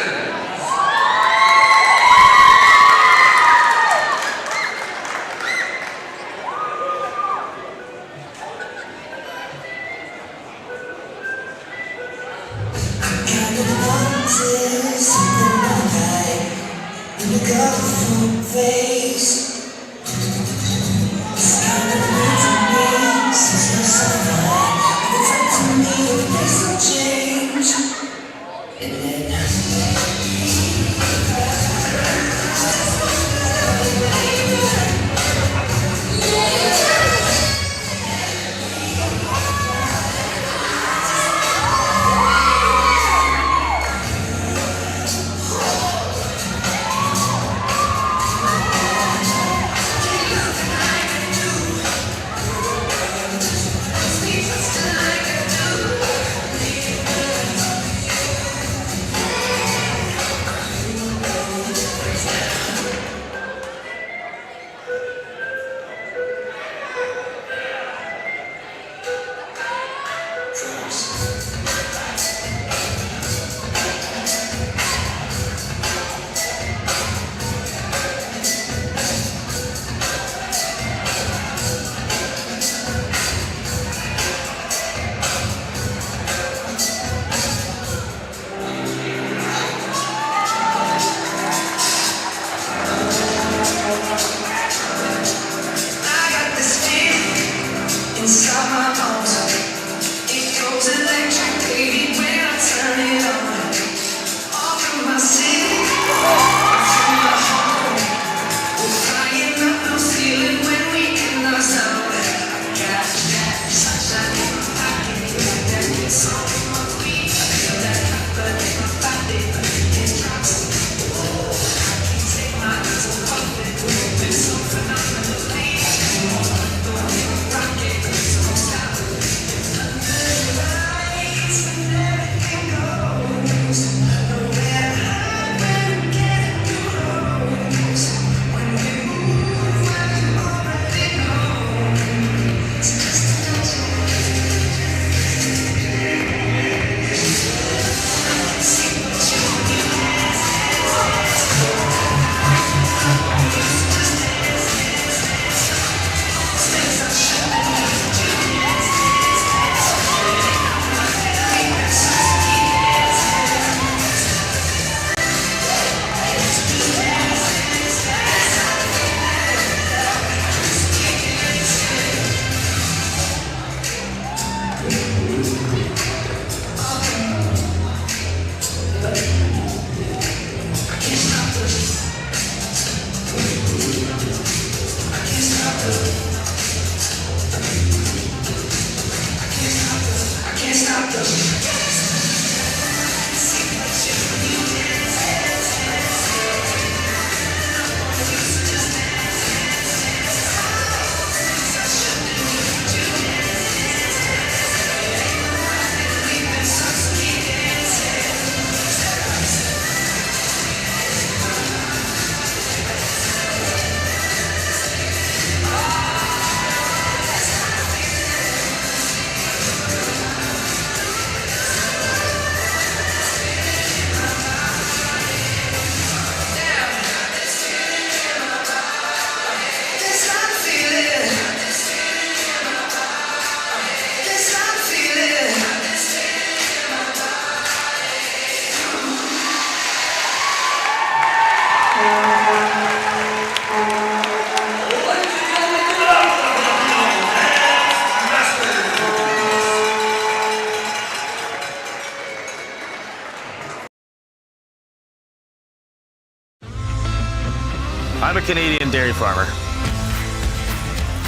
Canadian dairy farmer.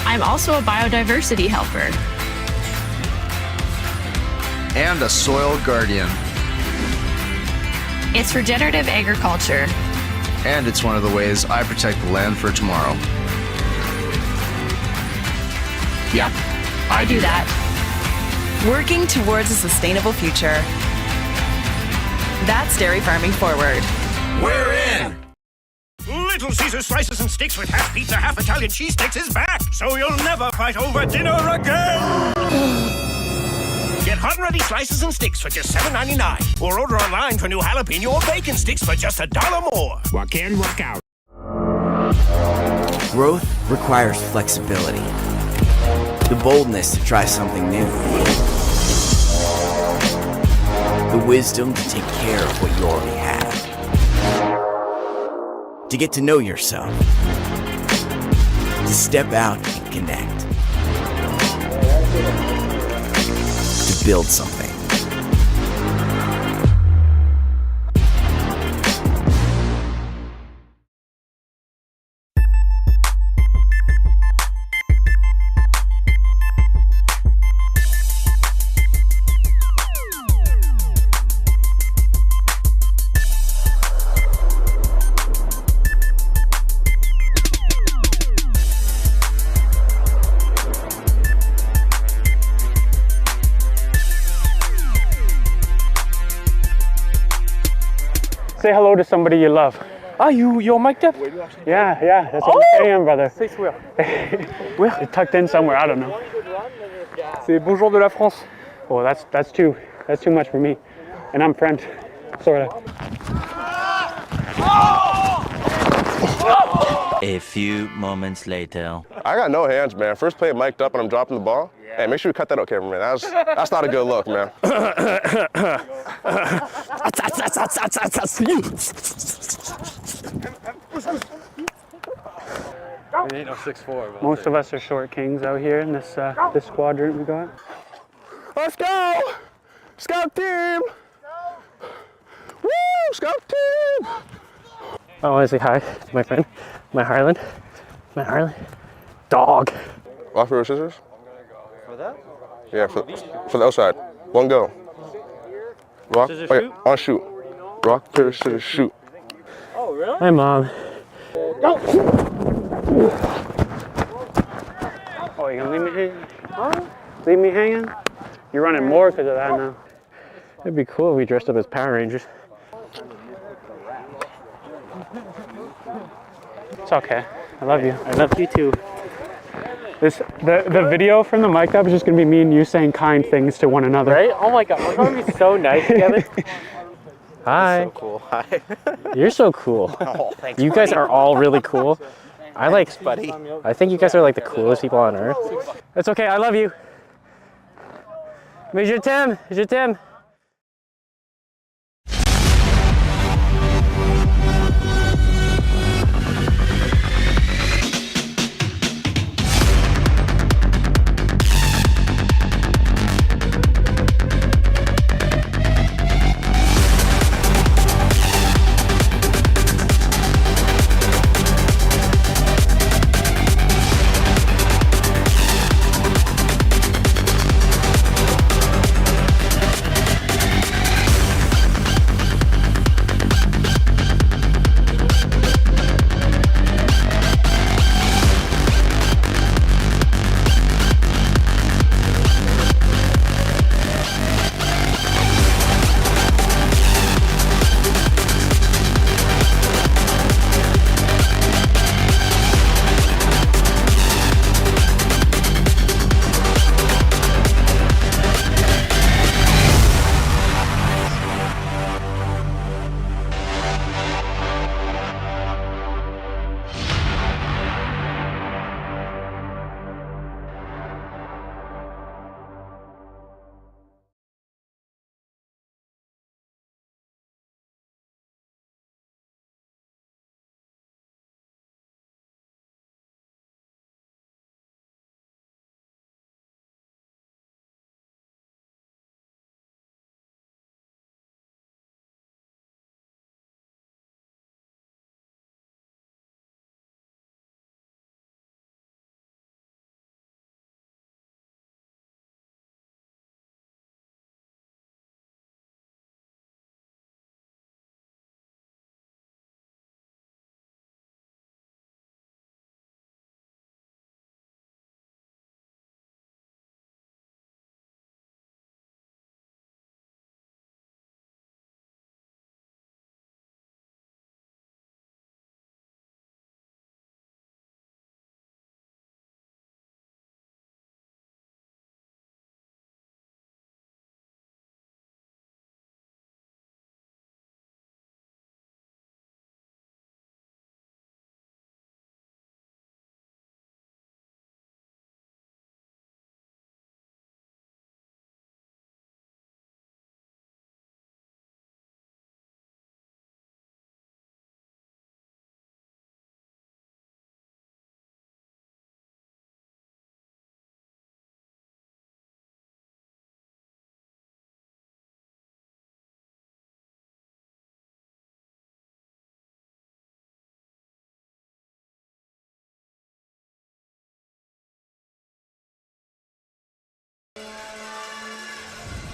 I'm also a biodiversity helper. And a soil guardian. It's regenerative agriculture. And it's one of the ways I protect the land for tomorrow. Yep, I do that. Working towards a sustainable future. That's Dairy Farming Forward. We're in! Little Caesar slices and sticks with half pizza, half Italian cheese sticks is back, so you'll never fight over dinner again! Get hot and ready slices and sticks for just $7.99, or order online for new jalapeno or bacon sticks for just $1 more. Walk in, walk out. Growth requires flexibility. The boldness to try something new. The wisdom to take care of what you already have. To get to know yourself. To step out and connect. To build something. Say hello to somebody you love. Ah, you're mic'd up? Yeah, that's what I'm saying, brother. Where? It's tucked in somewhere, I don't know. C'est bonjour de la France. Oh, that's too much for me. And I'm French, sorta. A few moments later. I got no hands, man. First play mic'd up and I'm dropping the ball. Hey, make sure you cut that out, cameraman. That's not a good look, man. It ain't no 6'4". Most of us are short kings out here in this quadrant we got. Let's go! Scout team! Woo! Scout team! I want to say hi to my friend, my Harlan. Dog. Rock, paper, scissors? For that? Yeah, for the outside. One go. Rock, scissors, wait, shoot? on shoot. Rock, paper, scissors, shoot. Oh, really? Hi, Mom. Oh, you gonna leave me hanging? Huh? Leave me hanging? You're running more because of that now. It'd be cool if we dressed up as Power Rangers. It's okay. I love you. I love you too. The video from the mic up is just gonna be me and you saying kind things to one another. Right? Oh my god, we're gonna be so nice together. Hi. You're so cool. Hi. You're so cool. Oh, thanks, you guys buddy. Are all really cool. Thanks, buddy. I think you guys are like the coolest people on earth. That's okay. I love you. Mais je t'aime.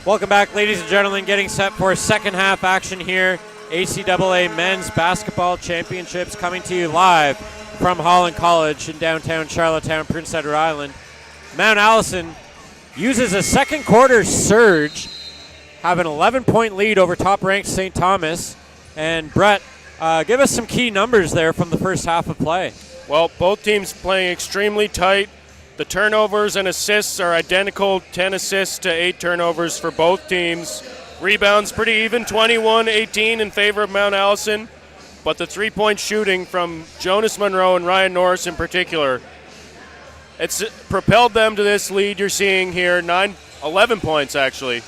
Welcome back, ladies and gentlemen. Getting set for second half action here. ACAA Men's Basketball Championships coming to you live from Holland College in downtown Charlottetown, Prince Edward Island. Mount Allison uses a second quarter surge, have an 11-point lead over top-ranked St. Thomas. And Brett, give us some key numbers there from the first half of play. Well, both teams playing extremely tight. The turnovers and assists are identical, 10 assists to 8 turnovers for both teams. Rebounds pretty even, 21-18 in favor of Mount Allison. But the three-point shooting from Jonas Monroe and Ryan Norris in particular, it's propelled them to this lead you're seeing here, 11 points actually.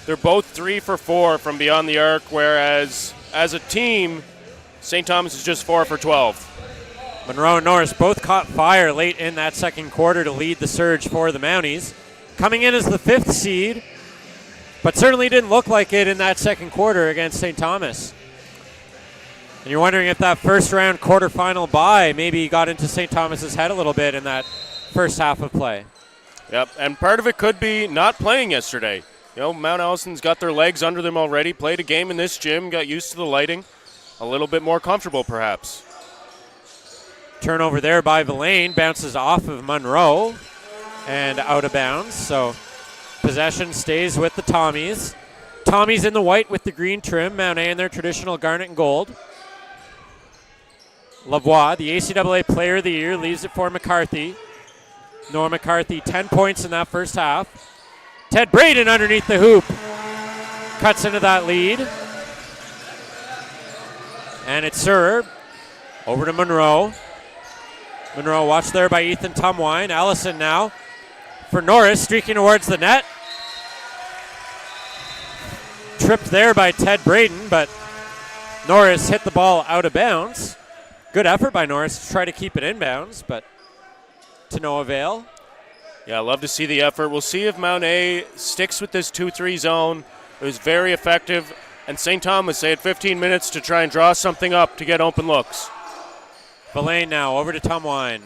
They're both 3 for 4 from beyond the arc, whereas as a team, St. Thomas is just 4 for 12. Monroe and Norris both caught fire late in that second quarter to lead the surge for the Mounties. Coming in as the 5th seed, but certainly didn't look like it in that second quarter against St. Thomas. And you're wondering if that first round quarterfinal bye maybe got into St. Thomas's head a little bit in that first half of play. Yep, and part of it could be not playing yesterday. You know, Mount Allison's got their legs under them already, played a game in this gym, got used to the lighting, a little bit more comfortable perhaps. Turnover there by Villain, bounces off of Monroe and out of bounds. So possession stays with the Tommies. Tommies in the white with the green trim, Mount A in their traditional garnet and gold. Lavoie, the ACAA Player of the Year, leaves it for McCarthy. Noah McCarthy, 10 points in that first half. Ted Braden underneath the hoop, cuts into that lead. And it's served over to Monroe. Monroe watched there by Ethan Tumwine. Allison now for Norris, streaking towards the net. Tripped there by Ted Braden, but Norris hit the ball out of bounds. Good effort by Norris to try to keep it inbounds, but to no avail. Yeah, I love to see the effort. We'll see if Mount A sticks with this 2-3 zone. It was very effective. And St. Thomas, they had 15 minutes to try and draw something up to get open looks. Villain now over to Tumwine.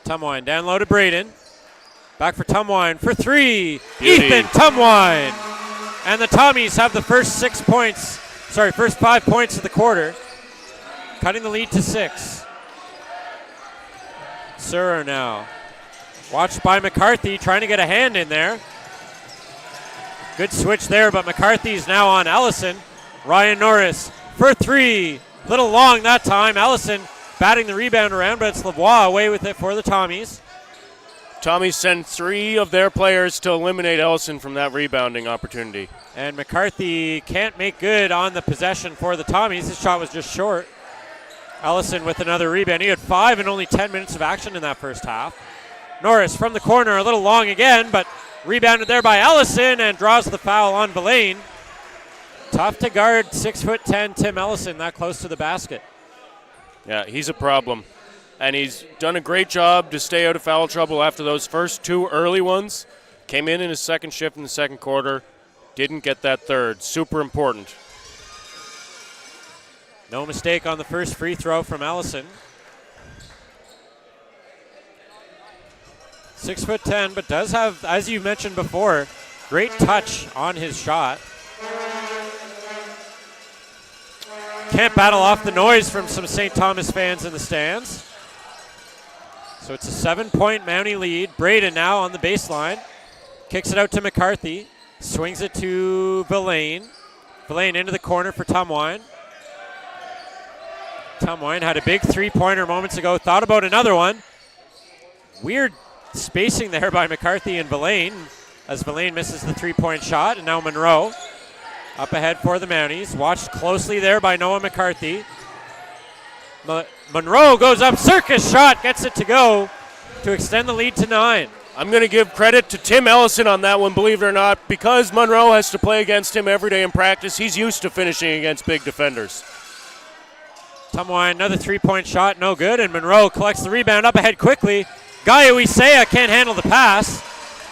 Tumwine down low to Braden. Back for Tumwine for 3. Beauty. Ethan Tumwine. And the Tommies have the first 5 points of the quarter, cutting the lead to 6. Surer now. Watched by McCarthy, trying to get a hand in there. Good switch there, but McCarthy's now on Allison. Ryan Norris for 3. Little long that time. Allison batting the rebound around, but it's Lavoie away with it for the Tommies. Tommies send 3 of their players to eliminate Ellison from that rebounding opportunity. And McCarthy can't make good on the possession for the Tommies. His shot was just short. Ellison with another rebound. He had 5 and only 10 minutes of action in that first half. Norris from the corner, a little long again, but rebounded there by Ellison and draws the foul on Villain. Tough to guard 6'10" Tim Ellison that close to the basket. Yeah, he's a problem. And he's done a great job to stay out of foul trouble after those first 2 early ones. Came in his second shift in the second quarter. Didn't get that third. Super important. No mistake on the first free throw from Ellison. 6'10", but does have, as you mentioned before, great touch on his shot. Can't battle off the noise from some St. Thomas fans in the stands. So it's a 7-point Mountie lead. Braden now on the baseline. Kicks it out to McCarthy. Swings it to Villain. Villain into the corner for Tumwine. Tumwine had a big 3-pointer moments ago. Thought about another one. Weird spacing there by McCarthy and Villain as Villain misses the 3-point shot. And now Monroe up ahead for the Mounties. Watched closely there by Noah McCarthy. Monroe goes up, circus shot, gets it to go to extend the lead to 9. I'm going to give credit to Tim Ellison on that one, believe it or not. Because Monroe has to play against him every day in practice, he's used to finishing against big defenders. Tumwine, another 3-point shot, no good, and Monroe collects the rebound up ahead quickly. Gaia Isaiah can't handle the pass,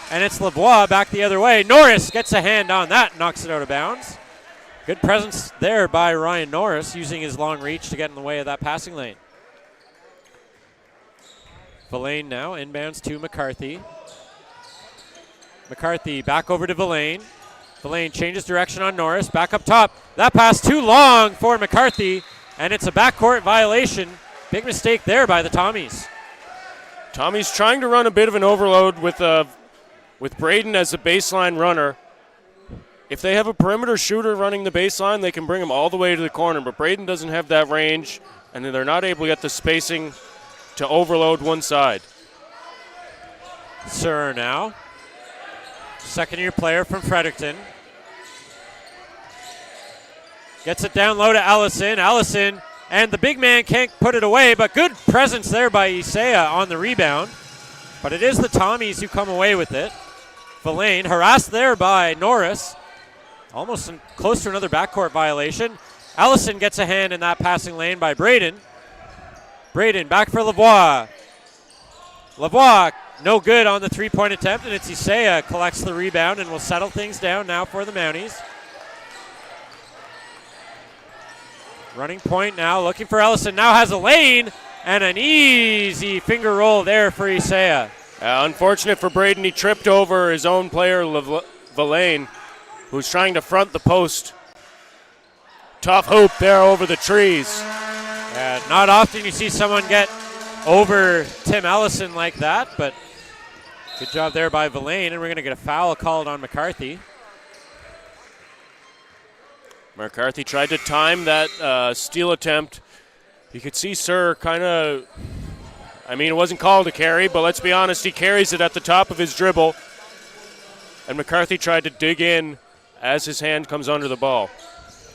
and it's Lavoie back the other way. Norris gets a hand on that, knocks it out of bounds. Good presence there by Ryan Norris, using his long reach to get in the way of that passing lane. Villain now inbounds to McCarthy. McCarthy back over to Villain. Villain changes direction on Norris. Back up top. That pass too long for McCarthy, and it's a backcourt violation. Big mistake there by the Tommies. Tommy's trying to run a bit of an overload with Braden as a baseline runner. If they have a perimeter shooter running the baseline, they can bring him all the way to the corner, but Braden doesn't have that range, and they're not able to get the spacing to overload one side. Sir now. Second-year player from Fredericton. Gets it down low to Allison. Allison, and the big man can't put it away, but good presence there by Isaiah on the rebound. But it is the Tommies who come away with it. Villain harassed there by Norris. Almost close to another backcourt violation. Allison gets a hand in that passing lane by Braden. Braden back for Lavoie. Lavoie, no good on the three-point attempt, and it's Isaiah collects the rebound and will settle things down now for the Mounties. Running point now, looking for Ellison. Now has a lane, and an easy finger roll there for Isaiah. Unfortunate for Braden, he tripped over his own player, Villain, who's trying to front the post. Tough hoop there over the trees. Not often you see someone get over Tim Ellison like that, but good job there by Villain, and we're going to get a foul called on McCarthy. McCarthy tried to time that steal attempt. You could see Sir kind of, it wasn't called a carry, but let's be honest, he carries it at the top of his dribble. And McCarthy tried to dig in as his hand comes under the ball.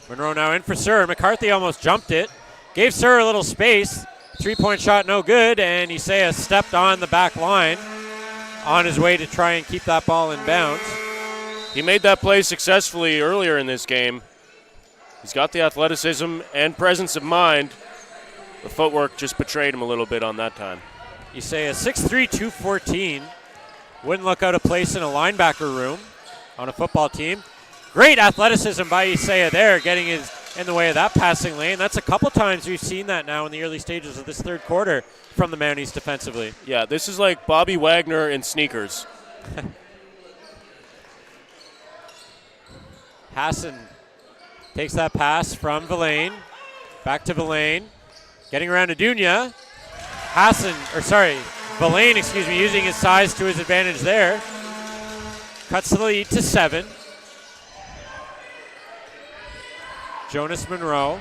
Monroe now in for Sir. McCarthy almost jumped it. Gave Sir a little space. Three-point shot no good, and Isaiah stepped on the back line on his way to try and keep that ball in bounds. He made that play successfully earlier in this game. He's got the athleticism and presence of mind. The footwork just betrayed him a little bit on that time. Isaiah 6'3", 214. Wouldn't look out of place in a linebacker room on a football team. Great athleticism by Isaiah there, getting in the way of that passing lane. That's a couple times we've seen that now in the early stages of this third quarter from the Mounties defensively. Yeah, this is like Bobby Wagner in sneakers. Hassan takes that pass from Villain. Back to Villain. Getting around to Dunya. Villain, using his size to his advantage there. Cuts the lead to 7. Jonas Monroe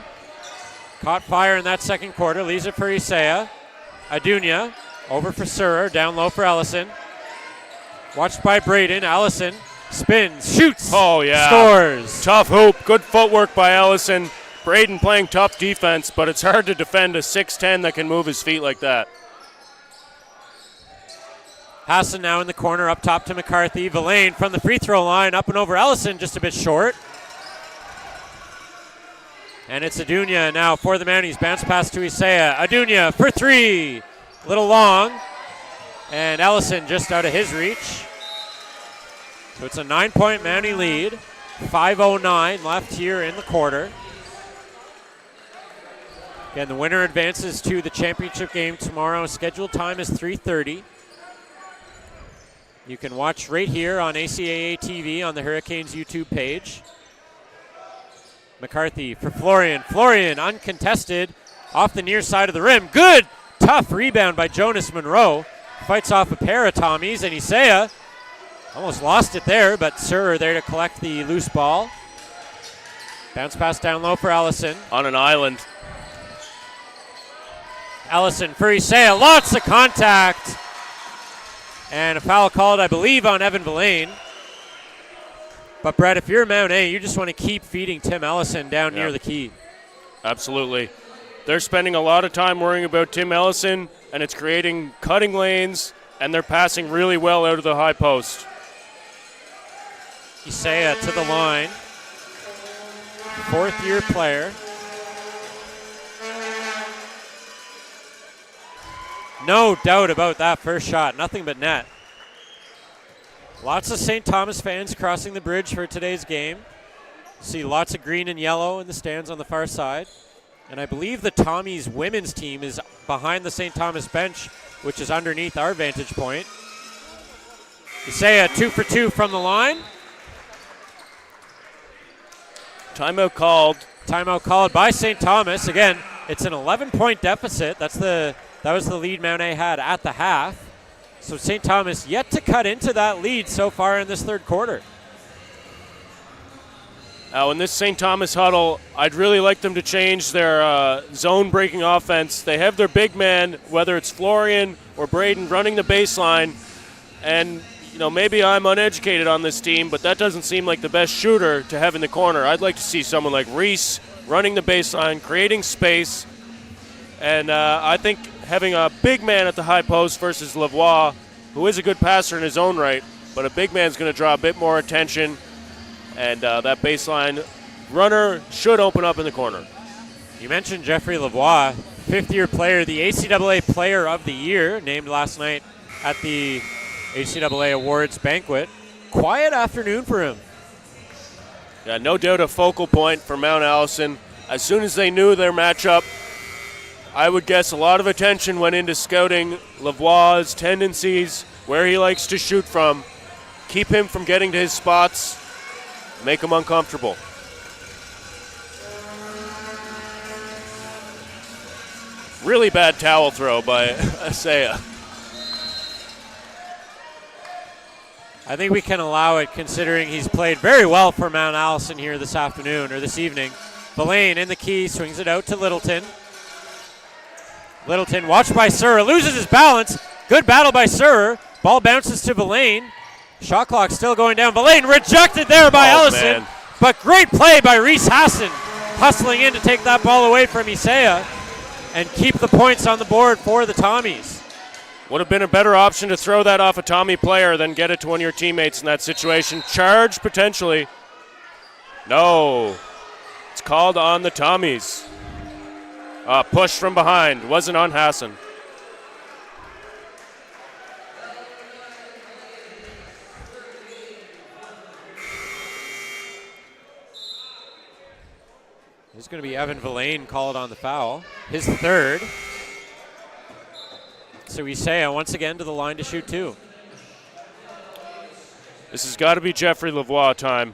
caught fire in that second quarter, leaves it for Isaiah. Adunya over for Surer, down low for Ellison. Watched by Braden. Ellison spins, shoots, scores. Tough hoop, good footwork by Ellison. Braden playing tough defense, but it's hard to defend a 6'10" that can move his feet like that. Hassan now in the corner, up top to McCarthy. Villain from the free throw line, up and over Ellison, just a bit short. And it's Adunya now for the Mounties. Bounce pass to Isaiah. Adunya for 3. Little long. And Ellison just out of his reach. So it's a 9-point Mountie lead. 5:09 left here in the quarter. Again, the winner advances to the championship game tomorrow. Scheduled time is 3:30. You can watch right here on ACAA TV on the Hurricanes YouTube page. McCarthy for Florian. Florian uncontested off the near side of the rim. Good, tough rebound by Jonas Monroe. Fights off a pair of Tommies, and Isaiah almost lost it there, but Surer there to collect the loose ball. Bounce pass down low for Ellison. On an island. Ellison for Isaiah. Lots of contact. And a foul called, I believe, on Evan Villain. But, Brett, if you're Mount A, you just want to keep feeding Tim Ellison down near the key. Absolutely. They're spending a lot of time worrying about Tim Ellison, and it's creating cutting lanes, and they're passing really well out of the high post. Isaiah to the line. Fourth-year player. No doubt about that first shot. Nothing but net. Lots of St. Thomas fans crossing the bridge for today's game. See lots of green and yellow in the stands on the far side. And I believe the Tommies women's team is behind the St. Thomas bench, which is underneath our vantage point. Isaiah 2 for 2 from the line. Timeout called. Timeout called by St. Thomas. Again, it's an 11-point deficit. That was the lead Mount A had at the half. So St. Thomas yet to cut into that lead so far in this third quarter. Now, in this St. Thomas huddle, I'd really like them to change their zone-breaking offense. They have their big man, whether it's Florian or Braden, running the baseline. And, maybe I'm uneducated on this team, but that doesn't seem like the best shooter to have in the corner. I'd like to see someone like Reese running the baseline, creating space. And I think having a big man at the high post versus Lavoie, who is a good passer in his own right, but a big man's going to draw a bit more attention. And that baseline runner should open up in the corner. You mentioned Jeffrey Lavoie, fifth-year player, the ACAA Player of the Year, named last night at the ACAA Awards banquet. Quiet afternoon for him. Yeah, no doubt a focal point for Mount Allison. As soon as they knew their matchup, I would guess a lot of attention went into scouting Lavoie's tendencies, where he likes to shoot from, keep him from getting to his spots, make him uncomfortable. Really bad towel throw by Isaiah. I think we can allow it considering he's played very well for Mount Allison here this afternoon or this evening. Verlaine in the key, swings it out to Littleton. Littleton watched by Surer, loses his balance. Good battle by Surer. Ball bounces to Verlaine. Shot clock still going down. Verlaine rejected there by Ellison. Man. But great play by Reese Hassan, hustling in to take that ball away from Isaiah and keep the points on the board for the Tommies. Would have been a better option to throw that off a Tommy player than get it to one of your teammates in that situation. Charge potentially. No. It's called on the Tommies. Push from behind. Wasn't on Hassan. It's going to be Evan Verlaine called on the foul. His third. So Isaiah once again to the line to shoot two. This has got to be Jeffrey Lavoie time.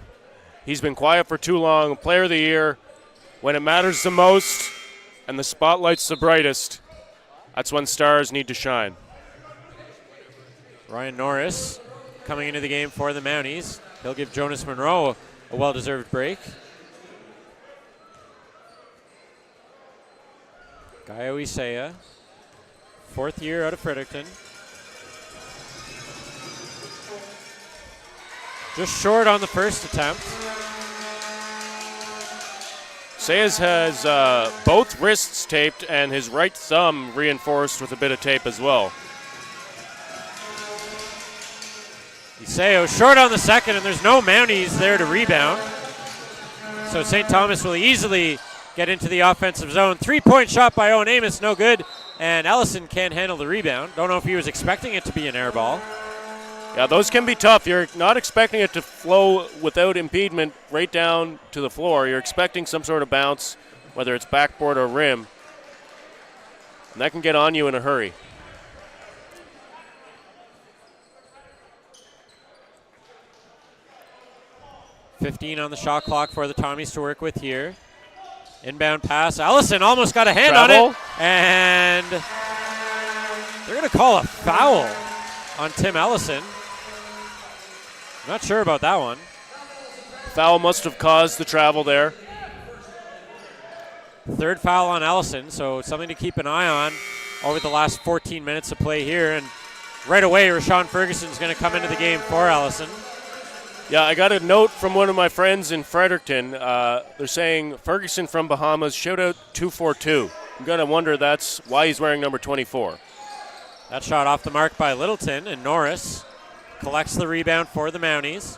He's been quiet for too long. Player of the year. When it matters the most and the spotlight's the brightest, that's when stars need to shine. Ryan Norris coming into the game for the Mounties. He'll give Jonas Monroe a well-deserved break. Gaio Isaiah, fourth year out of Fredericton. Just short on the first attempt. Sayers has both wrists taped and his right thumb reinforced with a bit of tape as well. Isaiah short on the second, and there's no Mounties there to rebound. So St. Thomas will easily get into the offensive zone. Three-point shot by Owen Amos, no good. And Ellison can't handle the rebound. Don't know if he was expecting it to be an air ball. Yeah, those can be tough. You're not expecting it to flow without impediment right down to the floor. You're expecting some sort of bounce, whether it's backboard or rim. And that can get on you in a hurry. .15 on the shot clock for the Tommies to work with here. Inbound pass. Ellison almost got a hand on it. And they're going to call a foul on Tim Ellison. Not sure about that one. Foul must have caused the travel there. Third foul on Ellison, so something to keep an eye on over the last 14 minutes of play here. And right away, Rashawn Ferguson's going to come into the game for Ellison. Yeah, I got a note from one of my friends in Fredericton. They're saying Ferguson from Bahamas, shout out 242. I'm going to wonder that's why he's wearing number 24. That shot off the mark by Littleton, and Norris collects the rebound for the Mounties.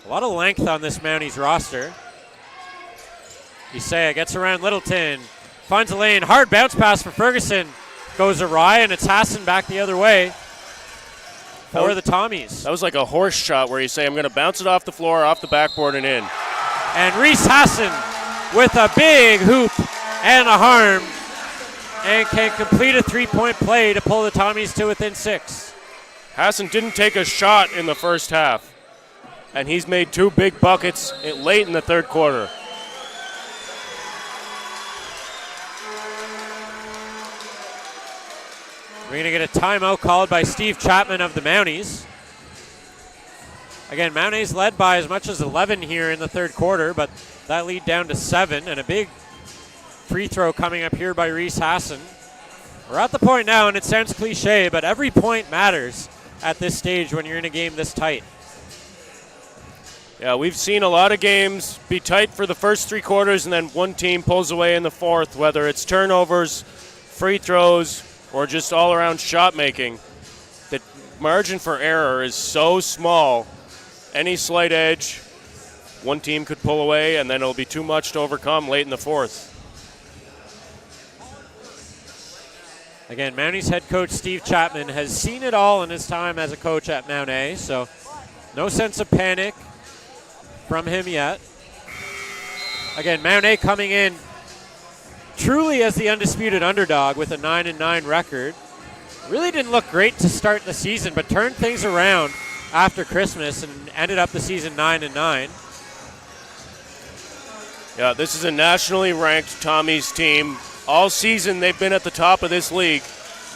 A lot of length on this Mounties roster. Isaiah gets around Littleton, finds a lane, hard bounce pass for Ferguson. Goes awry, and it's Hassan back the other way for the Tommies. That was like a horse shot where you say, I'm going to bounce it off the floor, off the backboard, and in. And Reese Hassan with a big hoop and a harm, and can complete a three-point play to pull the Tommies to within 6. Hassan didn't take a shot in the first half, and he's made 2 big buckets late in the third quarter. We're going to get a timeout called by Steve Chapman of the Mounties. Again, Mounties led by as much as 11 here in the third quarter, but that lead down to 7, and a big free throw coming up here by Reese Hassan. We're at the point now, and it sounds cliche, but every point matters at this stage when you're in a game this tight. Yeah, we've seen a lot of games be tight for the first 3 quarters, and then one team pulls away in the fourth, whether it's turnovers, free throws, or just all-around shot making. The margin for error is so small. Any slight edge, one team could pull away, and then it'll be too much to overcome late in the fourth. Again, Mounties head coach Steve Chapman has seen it all in his time as a coach at Mount A, so no sense of panic from him yet. Again, Mount A coming in truly as the undisputed underdog with a 9-9 record. Really didn't look great to start the season, but turned things around after Christmas and ended up the season 9-9. Yeah, this is a nationally ranked Tommies team. All season they've been at the top of this league.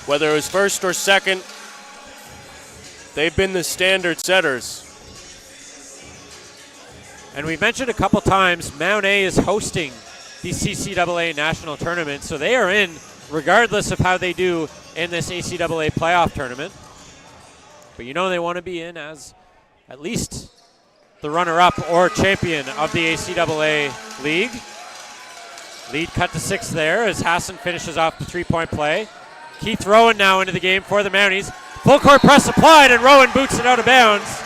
Whether it was first or second, they've been the standard setters. And we've mentioned a couple times, Mount A is hosting the CCAA national tournament, so they are in regardless of how they do in this ACAA playoff tournament. But you know they want to be in as at least the runner-up or champion of the ACAA league. Lead cut to 6 there as Hassan finishes off the 3-point play. Keith Rowan now into the game for the Mounties. Full court press applied, and Rowan boots it out of bounds.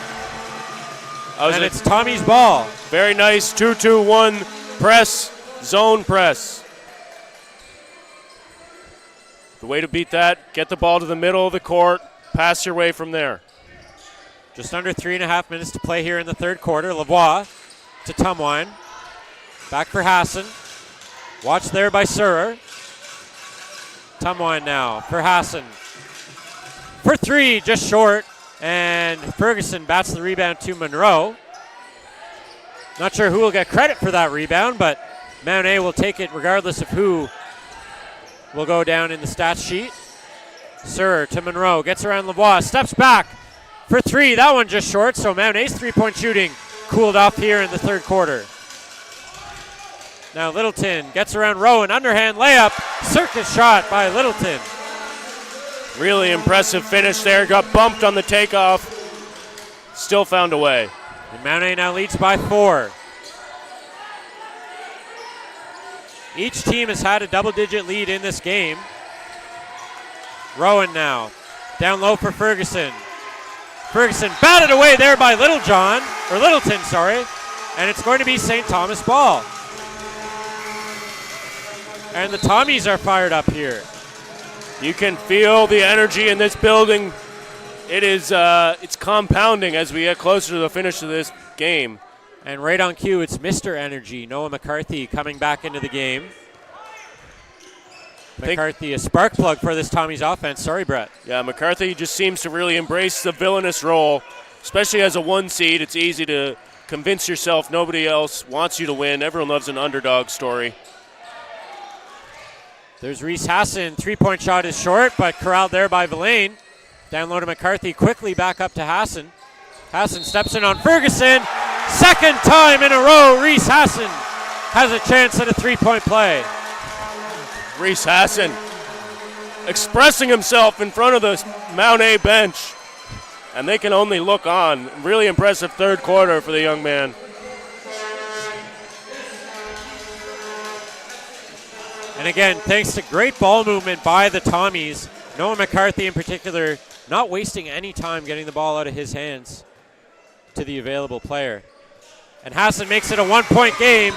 And it's Tommy's ball. Very nice 2-2-1 press, zone press. The way to beat that, get the ball to the middle of the court, pass your way from there. Just under 3.5 minutes to play here in the third quarter. Lavoie to Tumwine. Back for Hassan. Watched there by Surer. Tumwine now for Hassan. For 3, just short. And Ferguson bats the rebound to Monroe. Not sure who will get credit for that rebound, but Mount A will take it regardless of who will go down in the stats sheet. Surer to Monroe. Gets around Lavoie. Steps back for 3. That one just short, so Mount A's 3-point shooting cooled off here in the third quarter. Now Littleton gets around Rowan. Underhand layup. Circus shot by Littleton. Really impressive finish there. Got bumped on the takeoff. Still found a way. And Mount A now leads by 4. Each team has had a double-digit lead in this game. Rowan now. Down low for Ferguson. Ferguson batted away there by Littleton, sorry. And it's going to be St. Thomas ball. And the Tommies are fired up here. You can feel the energy in this building. It is it's compounding as we get closer to the finish of this game. And right on cue, it's Mr. Energy, Noah McCarthy, coming back into the game. McCarthy, a spark plug for this Tommy's offense. Sorry, Brett. Yeah, McCarthy just seems to really embrace the villainous role, especially as a 1 seed. It's easy to convince yourself nobody else wants you to win. Everyone loves an underdog story. There's Reese Hassan. 3-point shot is short, but corralled there by Villain. Down low to McCarthy. Quickly back up to Hassan. Hassan steps in on Ferguson. Second time in a row, Reese Hassan has a chance at a 3-point play. Reese Hassan expressing himself in front of the Mount A bench. And they can only look on. Really impressive third quarter for the young man. And again, thanks to great ball movement by the Tommies, Noah McCarthy in particular, not wasting any time getting the ball out of his hands to the available player. And Hassan makes it a 1-point game.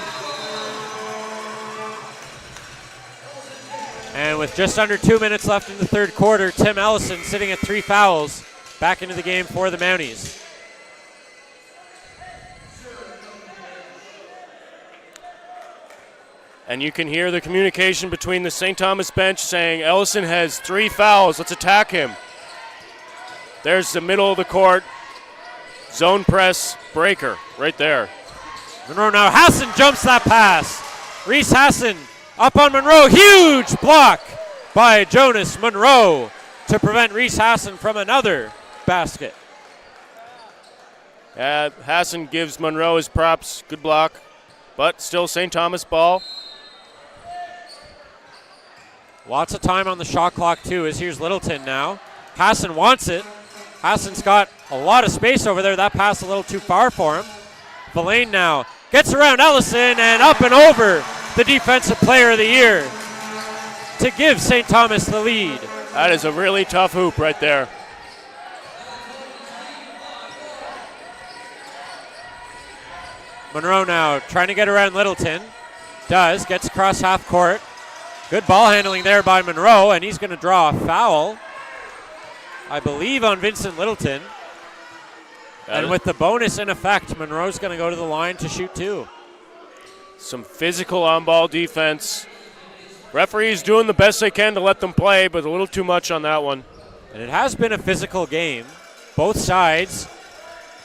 And with just under 2 minutes left in the third quarter, Tim Ellison sitting at 3 fouls, back into the game for the Mounties. And you can hear the communication between the St. Thomas bench saying, Ellison has 3 fouls, let's attack him. There's the middle of the court. Zone press breaker right there. Monroe now. Hassan jumps that pass. Reese Hassan up on Monroe. Huge block by Jonas Monroe to prevent Reese Hassan from another basket. Hassan gives Monroe his props. Good block. But still St. Thomas ball. Lots of time on the shot clock too, as here's Littleton now. Hassan wants it. Hassan's got a lot of space over there. That pass a little too far for him. Villain now gets around Ellison and up and over the Defensive Player of the Year to give St. Thomas the lead. That is a really tough hoop right there. Monroe now trying to get around Littleton. Gets across half court. Good ball handling there by Monroe, and he's going to draw a foul, I believe, on Vincent Littleton. And with the bonus in effect, Monroe's going to go to the line to shoot two. Some physical on-ball defense. Referees doing the best they can to let them play, but a little too much on that one. And it has been a physical game. Both sides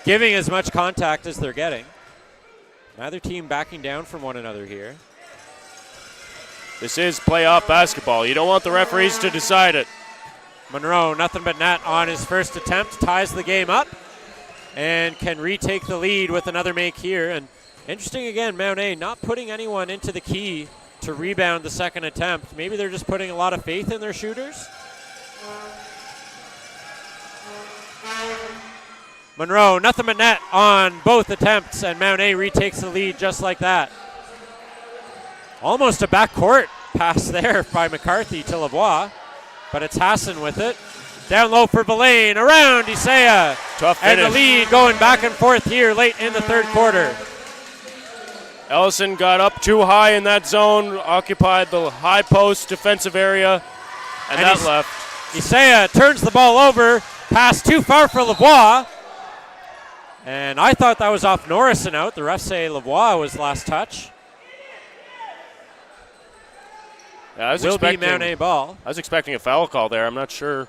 giving as much contact as they're getting. Neither team backing down from one another here. This is playoff basketball. You don't want the referees to decide it. Monroe, nothing but net on his first attempt, ties the game up and can retake the lead with another make here. And interesting again, Mount A not putting anyone into the key to rebound the second attempt. Maybe they're just putting a lot of faith in their shooters. Monroe, nothing but net on both attempts, and Mount A retakes the lead just like that. Almost a backcourt pass there by McCarthy to Lavoie, but it's Hassan with it. Down low for Villain, around Isaiah. Tough and finish. the lead going back and forth here late in the third quarter. Ellison got up too high in that zone, occupied the high post defensive area, and that left. Isaiah turns the ball over, pass too far for Lavoie. And I thought that was off Norris and out. The refs say Lavoie was last touch. Yeah, Will be Mount A ball. I was expecting a foul call there. I'm not sure.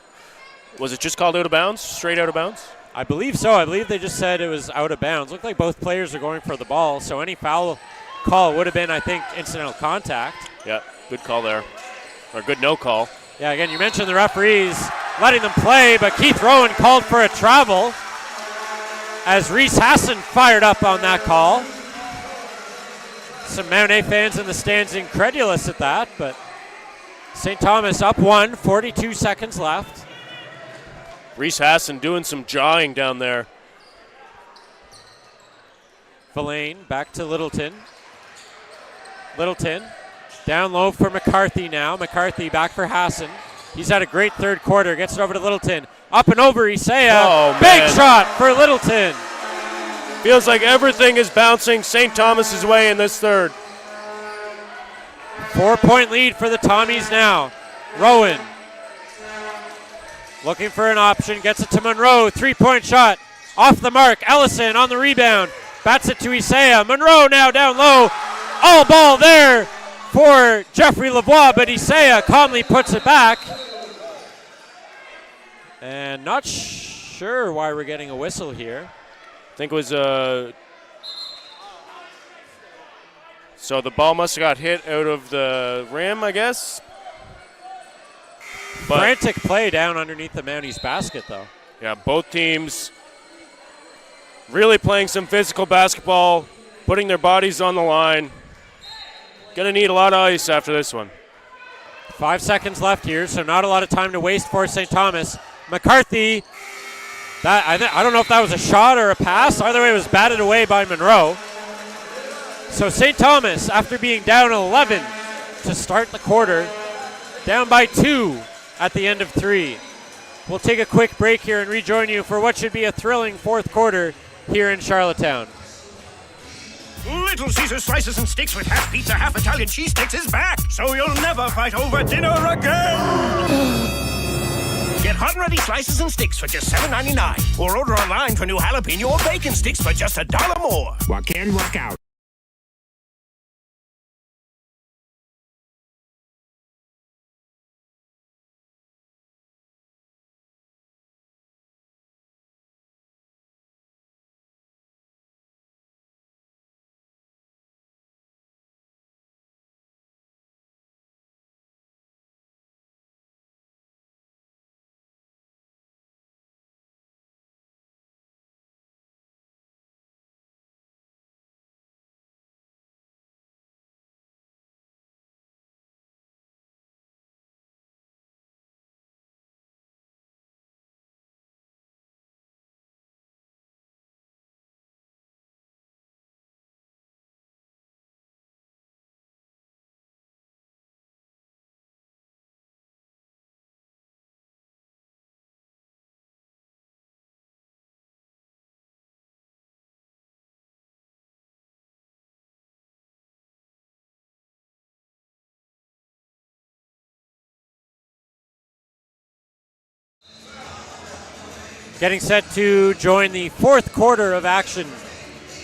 Was it just called out of bounds? Straight out of bounds? I believe so. I believe they just said it was out of bounds. Looked like both players are going for the ball, so any foul call would have been, I think, incidental contact. Yeah, good call there. Or good no call. Yeah, again, you mentioned the referees letting them play, but Keith Rowan called for a travel as Reese Hassan fired up on that call. Some Mount A fans in the stands incredulous at that, but St. Thomas up one, 42 seconds left. Reese Hassan doing some jawing down there. Villain back to Littleton. Littleton down low for McCarthy now. McCarthy back for Hassan. He's had a great third quarter. Gets it over to Littleton. Up and over Isaiah. Oh, big man. shot for Littleton. Feels like everything is bouncing St. Thomas's way in this third. 4-point lead for the Tommies now. Rowan looking for an option. Gets it to Monroe. 3-point shot. Off the mark. Ellison on the rebound. Bats it to Isaiah. Monroe now down low. All ball there for Jeffrey Lavoie, but Isaiah calmly puts it back. And not sure why we're getting a whistle here. I think it was so the ball must have got hit out of the rim, I guess. But frantic play down underneath the Mounties basket, though. Yeah, both teams really playing some physical basketball, putting their bodies on the line. Gonna need a lot of ice after this one. 5 seconds left here, so not a lot of time to waste for St. Thomas. McCarthy, I don't know if that was a shot or a pass. Either way, it was batted away by Monroe. So St. Thomas, after being down 11 to start the quarter, down by 2 at the end of 3. We'll take a quick break here and rejoin you for what should be a thrilling fourth quarter here in Charlottetown. Little Caesar slices and sticks with half pizza, half Italian cheese sticks is back, so you'll never fight over dinner again. Get hot and ready slices and sticks for just $7.99, or order online for new jalapeno or bacon sticks for just $1 more. Walk in, walk out. Getting set to join the fourth quarter of action.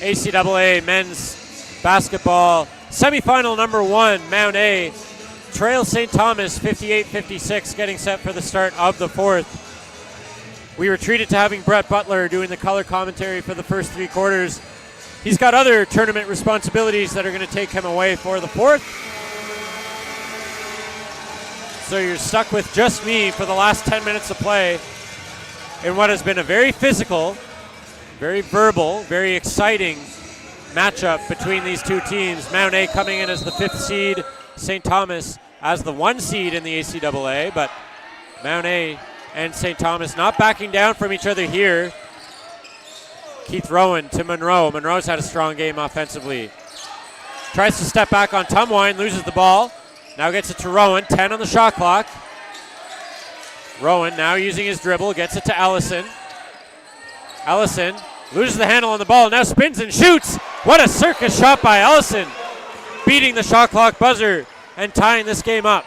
ACAA men's basketball semifinal number 1, Mount A trails St. Thomas 58-56, getting set for the start of the fourth. We were treated to having Brett Butler doing the color commentary for the first 3 quarters. He's got other tournament responsibilities that are going to take him away for the fourth. So you're stuck with just me for the last 10 minutes of play in what has been a very physical, very verbal, very exciting matchup between these two teams. Mount A coming in as the 5th seed, St. Thomas as the 1 seed in the ACAA, but Mount A and St. Thomas not backing down from each other here. Keith Rowan to Monroe. Monroe's had a strong game offensively. Tries to step back on Tumwine, loses the ball. Now gets it to Rowan, 10 on the shot clock. Rowan now using his dribble, gets it to Ellison. Ellison loses the handle on the ball, now spins and shoots. What a circus shot by Ellison, beating the shot clock buzzer and tying this game up.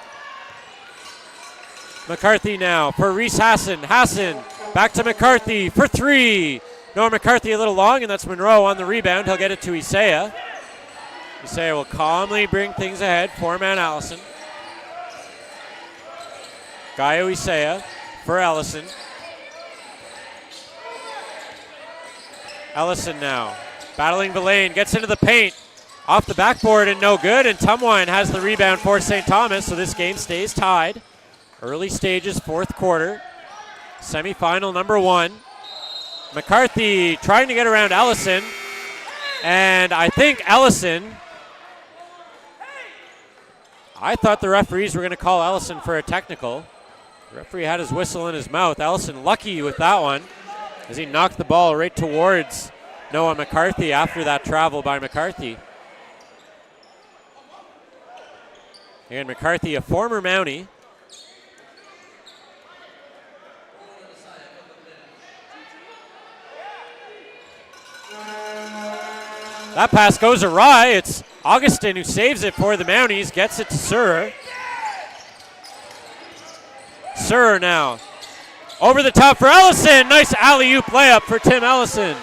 McCarthy now for Reese Hassan. Hassan back to McCarthy for 3. Noah McCarthy a little long, and that's Monroe on the rebound. He'll get it to Isaiah. Isaiah will calmly bring things ahead. 4-man Allison. Gaio Isaiah for Ellison. Ellison now battling Villain, gets into the paint. Off the backboard and no good, and Tumwine has the rebound for St. Thomas, so this game stays tied. Early stages, fourth quarter. Semifinal number 1. McCarthy trying to get around Ellison, and I think Ellison, I thought the referees were going to call Ellison for a technical. The referee had his whistle in his mouth. Ellison lucky with that one as he knocked the ball right towards Noah McCarthy after that travel by McCarthy. And McCarthy, a former Mountie. That pass goes awry. It's Augustin who saves it for the Mounties, gets it to Surer. Surer now. Over the top for Ellison. Nice alley-oop layup for Tim Ellison.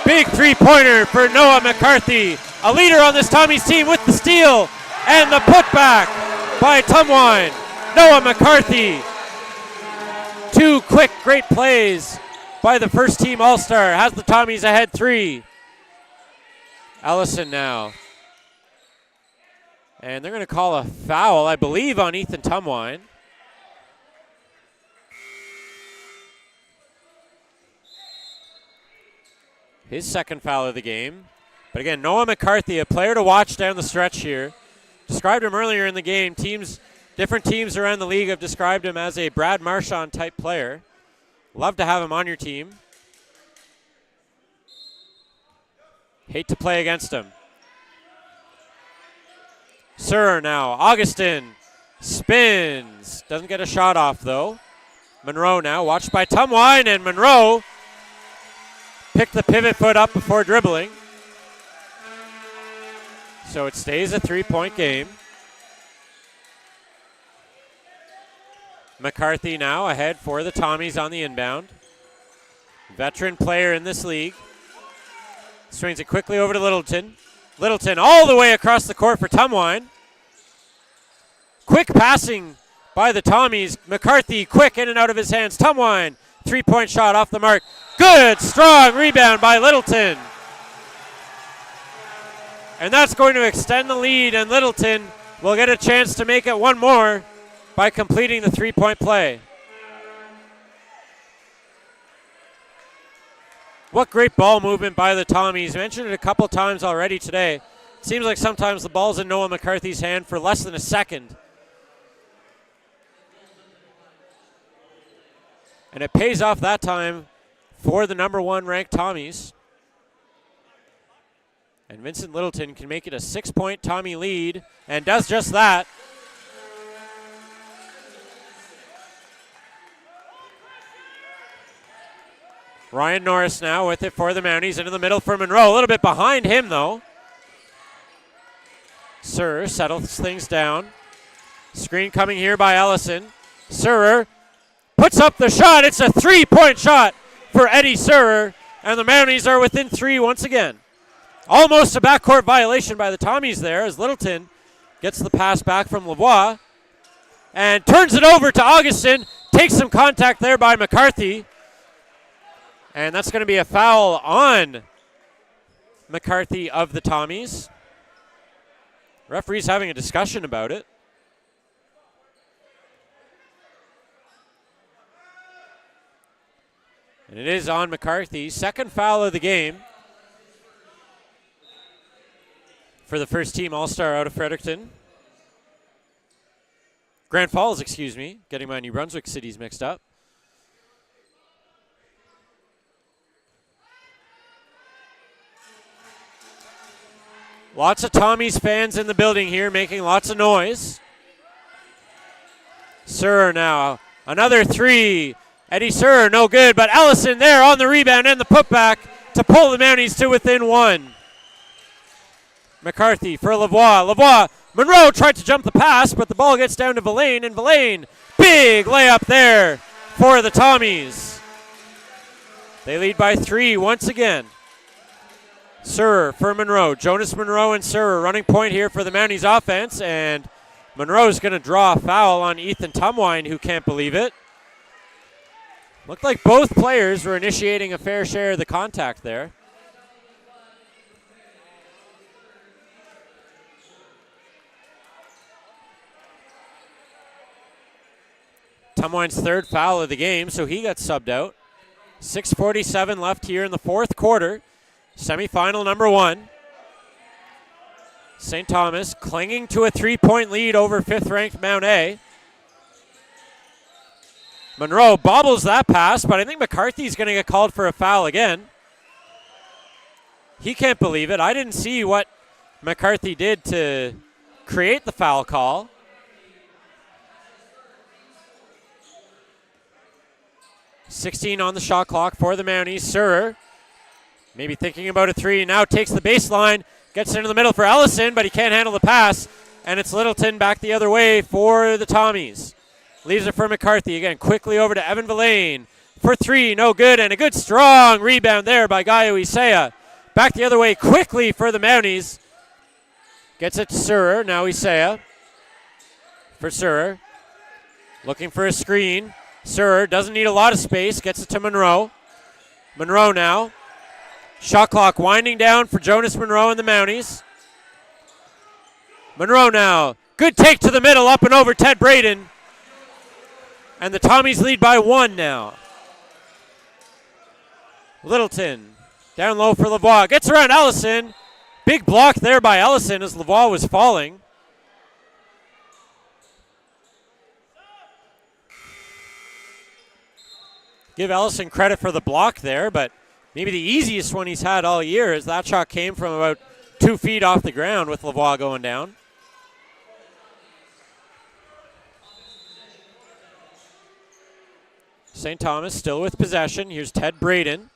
Big three-pointer for Noah McCarthy. A leader on this Tommy's team with the steal and the putback by Tumwine. Noah McCarthy. 2 quick, great plays by the first team All-Star. Has the Tommies ahead 3. Ellison now. And they're going to call a foul, I believe, on Ethan Tumwine. His second foul of the game. But again, Noah McCarthy, a player to watch down the stretch here. Described him earlier in the game. Different teams around the league have described him as a Brad Marchand type player. Love to have him on your team. Hate to play against him. Surer now. Augustin spins. Doesn't get a shot off though. Monroe now, watched by Tumwine, and Monroe picked the pivot foot up before dribbling. So it stays a 3-point game. McCarthy now ahead for the Tommies on the inbound. Veteran player in this league. Swings it quickly over to Littleton. Littleton all the way across the court for Tumwine. Quick passing by the Tommies. McCarthy quick in and out of his hands. Tumwine, 3-point shot off the mark. Good, strong rebound by Littleton. And that's going to extend the lead, and Littleton will get a chance to make it one more by completing the 3-point play. What great ball movement by the Tommies. Mentioned it a couple times already today. It seems like sometimes the ball's in Noah McCarthy's hand for less than a second. And it pays off that time for the number 1 ranked Tommies. And Vincent Littleton can make it a 6-point Tommy lead, and does just that. Ryan Norris now with it for the Mounties. Into the middle for Monroe. A little bit behind him, though. Surer settles things down. Screen coming here by Ellison. Surer puts up the shot. It's a three-point shot for Eddie Surer. And the Mounties are within 3 once again. Almost a backcourt violation by the Tommies there as Littleton gets the pass back from Lavoie. And turns it over to Augustin. Takes some contact there by McCarthy. And that's going to be a foul on McCarthy of the Tommies. Referee's having a discussion about it. And it is on McCarthy. Second foul of the game for the first team All-Star out of Fredericton. Grand Falls, excuse me. Getting my New Brunswick cities mixed up. Lots of Tommies fans in the building here making lots of noise. Surer now. Another three. Eddie Surer, no good, but Ellison there on the rebound and the putback to pull the Mounties to within 1. McCarthy for Lavoie. Lavoie, Monroe tried to jump the pass, but the ball gets down to Villain, and Villain, big layup there for the Tommies. They lead by 3 once again. Surer for Monroe. Jonas Monroe and Surer running point here for the Mounties offense, and Monroe's going to draw a foul on Ethan Tumwine, who can't believe it. Looked like both players were initiating a fair share of the contact there. Tumwine's third foul of the game, so he got subbed out. 6:47 left here in the fourth quarter. Semifinal number 1. St. Thomas clinging to a 3-point lead over 5th-ranked Mount A. Monroe bobbles that pass, but I think McCarthy's going to get called for a foul again. He can't believe it. I didn't see what McCarthy did to create the foul call. .16 on the shot clock for the Mounties. Surer, maybe thinking about a three, now takes the baseline, gets into the middle for Ellison, but he can't handle the pass, and it's Littleton back the other way for the Tommies. Leaves it for McCarthy. Again, quickly over to Evan Villain for 3, no good, and a good strong rebound there by Gaio Isaiah. Back the other way quickly for the Mounties. Gets it to Surer, now Isaiah for Surer. Looking for a screen. Surer doesn't need a lot of space, gets it to Monroe. Monroe now. Shot clock winding down for Jonas Monroe and the Mounties. Monroe now. Good take to the middle, up and over Ted Braden. And the Tommies lead by 1 now. Littleton down low for Lavoie. Gets around Ellison. Big block there by Ellison as Lavoie was falling. Give Ellison credit for the block there, but maybe the easiest one he's had all year as that shot came from about 2 feet off the ground with Lavoie going down. St. Thomas still with possession. Here's Ted Braden.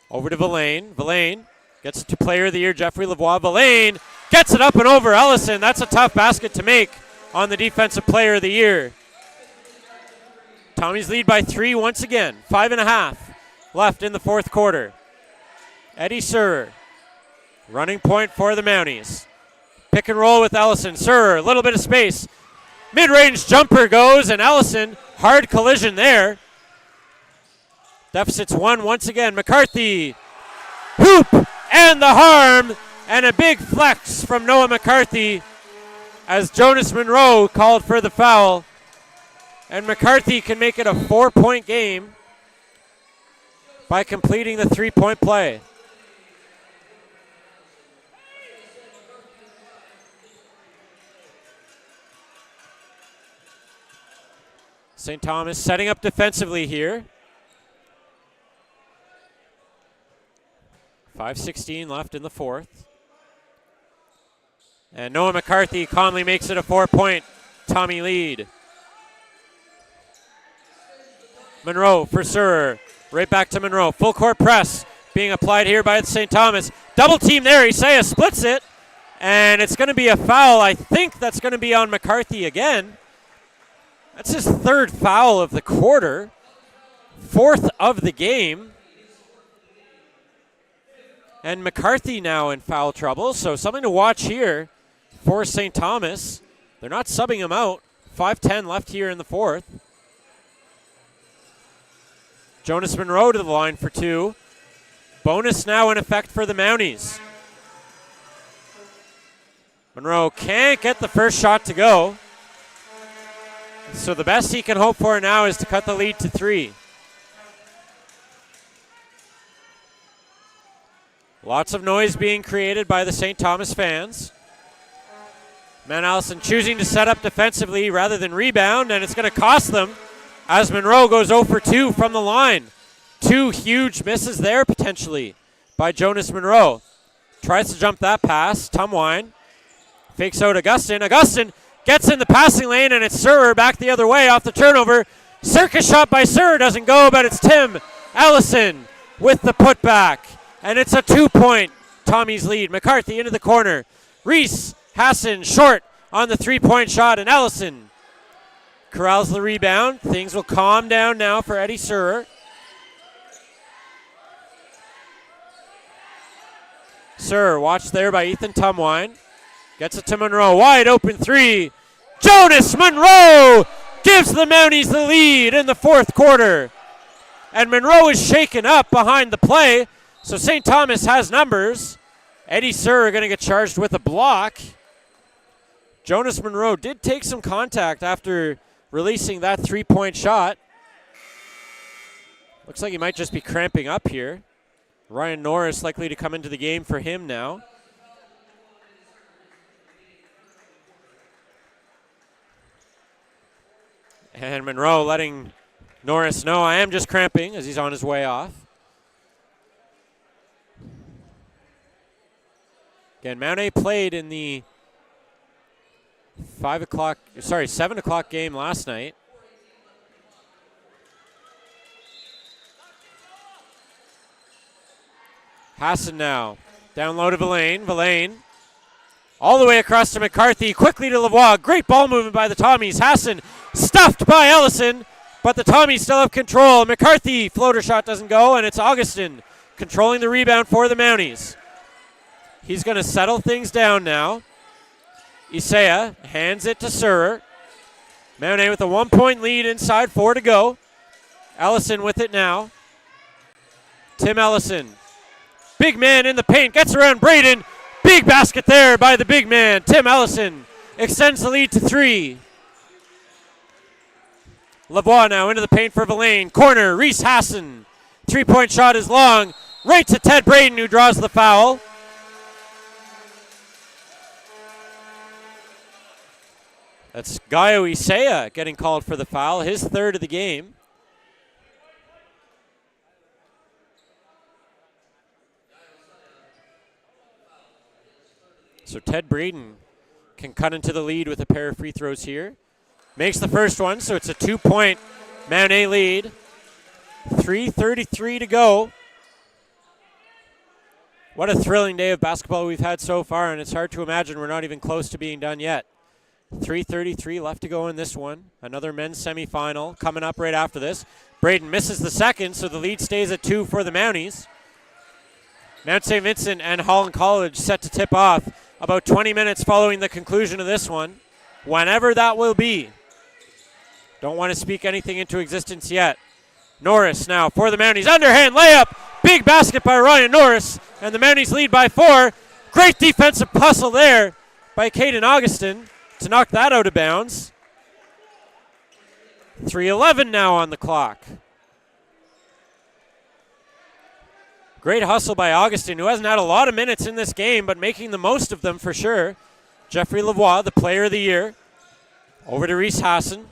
Over to Villain. Villain gets it to Player of the Year, Jeffrey Lavoie. Villain gets it up and over Ellison. That's a tough basket to make on the Defensive Player of the Year. Tommies lead by 3 once again. 5.5 left in the fourth quarter. Eddie Surer, running point for the Mounties. Pick and roll with Ellison. Surer, a little bit of space. Mid-range jumper goes, and Ellison, hard collision there. Deficit's 1 once again. McCarthy, hoop, and the harm, and a big flex from Noah McCarthy as Jonas Monroe called for the foul. And McCarthy can make it a 4-point game by completing the 3-point play. St. Thomas setting up defensively here. 5:16 left in the fourth. And Noah McCarthy calmly makes it a 4-point Tommy lead. Monroe for Surer. Right back to Monroe. Full court press being applied here by St. Thomas. Double team there. Isaiah splits it. And it's going to be a foul. I think that's going to be on McCarthy again. That's his third foul of the quarter. Fourth of the game. And McCarthy now in foul trouble. So something to watch here for St. Thomas. They're not subbing him out. 5:10 left here in the fourth. Jonas Monroe to the line for two. Bonus now in effect for the Mounties. Monroe can't get the first shot to go. So the best he can hope for now is to cut the lead to 3. Lots of noise being created by the St. Thomas fans. Mount Allison choosing to set up defensively rather than rebound, and it's going to cost them as Monroe goes 0 for 2 from the line. 2 huge misses there potentially by Jonas Monroe. Tries to jump that pass. Tumwine fakes out Augustin. Augustin gets in the passing lane, and it's Surer back the other way off the turnover. Circus shot by Surer doesn't go, but it's Tim Ellison with the putback. And it's a 2-point Tommy's lead. McCarthy into the corner. Reese Hassan short on the 3-point shot, and Ellison corrals the rebound. Things will calm down now for Eddie Surer. Surer watched there by Ethan Tumwine. Gets it to Monroe. Wide open 3. Jonas Monroe gives the Mounties the lead in the fourth quarter. And Monroe is shaken up behind the play. So St. Thomas has numbers. Eddie Surer going to get charged with a block. Jonas Monroe did take some contact after releasing that 3-point shot. Looks like he might just be cramping up here. Ryan Norris likely to come into the game for him now. And Monroe letting Norris know, I am just cramping, as he's on his way off. Again, Mount A played in the 7 o'clock game last night. Hassan now, down low to Villain. Villain all the way across to McCarthy, quickly to Lavoie. Great ball movement by the Tommies. Hassan stuffed by Ellison, but the Tommies still have control. McCarthy, floater shot doesn't go, and it's Augustin controlling the rebound for the Mounties. He's going to settle things down now. Isaiah hands it to Surer. Mount A with a 1-point lead inside 4 to go. Ellison with it now. Tim Ellison. Big man in the paint. Gets around Braden. Big basket there by the big man. Tim Ellison extends the lead to 3. Lavoie now into the paint for Villain. Corner. Reese Hassan. 3-point shot is long. Right to Ted Braden, who draws the foul. That's Gaio Isaiah getting called for the foul, his third of the game. So Ted Braden can cut into the lead with a pair of free throws here. Makes the first one, so it's a 2-point Mount A lead. 3:33 to go. What a thrilling day of basketball we've had so far, and it's hard to imagine we're not even close to being done yet. 3:33 left to go in this one. Another men's semifinal coming up right after this. Braden misses the second, so the lead stays at 2 for the Mounties. Mount St. Vincent and Holland College set to tip off about 20 minutes following the conclusion of this one, whenever that will be. Don't want to speak anything into existence yet. Norris now for the Mounties. Underhand layup. Big basket by Ryan Norris, and the Mounties lead by 4. Great defensive hustle there by Caden Augustin to knock that out of bounds. 3:11 now on the clock. Great hustle by Augustin, who hasn't had a lot of minutes in this game, but making the most of them for sure. Jeffrey Lavoie, the player of the year. Over to Reese Hassan.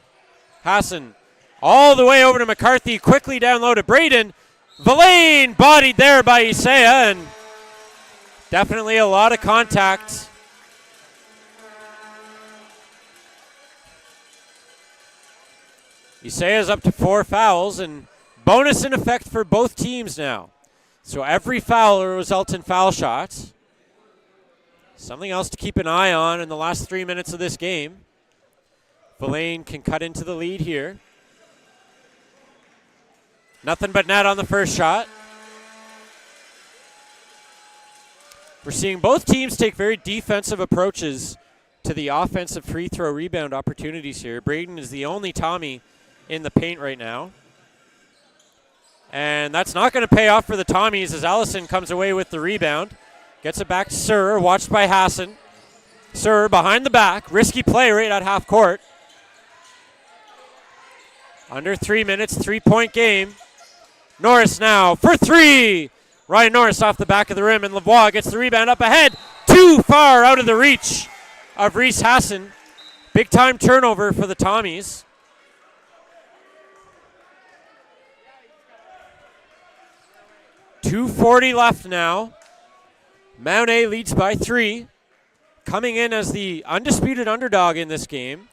Hassan all the way over to McCarthy, quickly down low to Braden. Villain bodied there by Isaiah, and definitely a lot of contact. Isaiah's up to 4 fouls, and bonus in effect for both teams now. So every foul will result in foul shots. Something else to keep an eye on in the last 3 minutes of this game. Villain can cut into the lead here. Nothing but net on the first shot. We're seeing both teams take very defensive approaches to the offensive free throw rebound opportunities here. Braden is the only Tommy in the paint right now. And that's not going to pay off for the Tommies as Allison comes away with the rebound. Gets it back to Sir, watched by Hassan. Sir behind the back. Risky play right at half court. Under 3 minutes, 3-point game. Norris now for three. Ryan Norris off the back of the rim, and Lavoie gets the rebound up ahead. Too far out of the reach of Reese Hassan. Big time turnover for the Tommies. .240 left now. Mount A leads by 3. Coming in as the undisputed underdog in this game.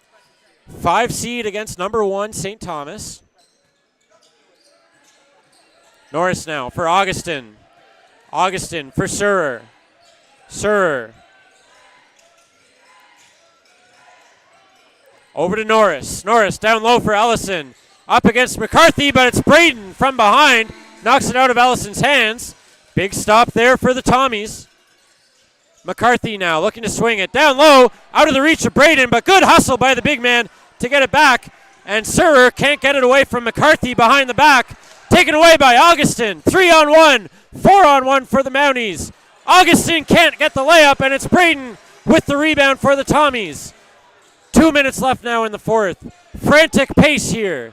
5 seed against number 1 St. Thomas. Norris now for Augustin. Augustin for Surer. Surer. Over to Norris. Norris down low for Ellison. Up against McCarthy, but it's Braden from behind. Knocks it out of Ellison's hands. Big stop there for the Tommies. McCarthy now looking to swing it down low, out of the reach of Braden, but good hustle by the big man to get it back. And Surer can't get it away from McCarthy behind the back. Taken away by Augustin. 3-on-1, 4-on-1 for the Mounties. Augustin can't get the layup, and it's Braden with the rebound for the Tommies. 2 minutes left now in the fourth. Frantic pace here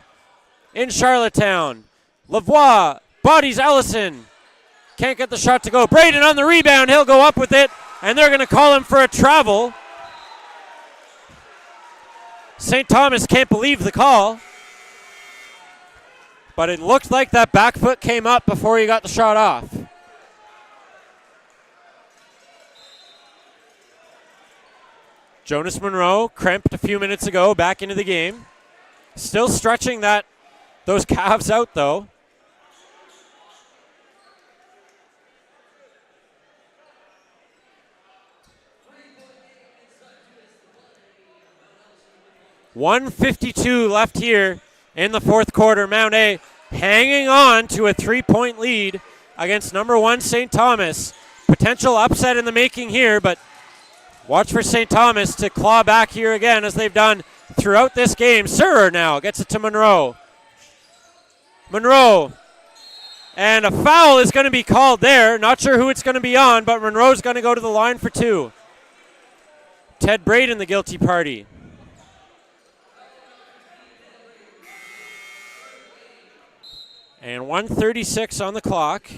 in Charlottetown. Lavoie bodies Ellison. Can't get the shot to go. Braden on the rebound. He'll go up with it, and they're going to call him for a travel. St. Thomas can't believe the call. But it looked like that back foot came up before he got the shot off. Jonas Monroe, cramped a few minutes ago, back into the game. Still stretching those calves out, though. .152 left here in the fourth quarter. Mount A hanging on to a 3-point lead against number 1 St. Thomas. Potential upset in the making here, but watch for St. Thomas to claw back here again as they've done throughout this game. Surer now gets it to Monroe. Monroe. And a foul is going to be called there. Not sure who it's going to be on, but Monroe's going to go to the line for 2. Ted Braden, the guilty party. And 1:36 on the clock.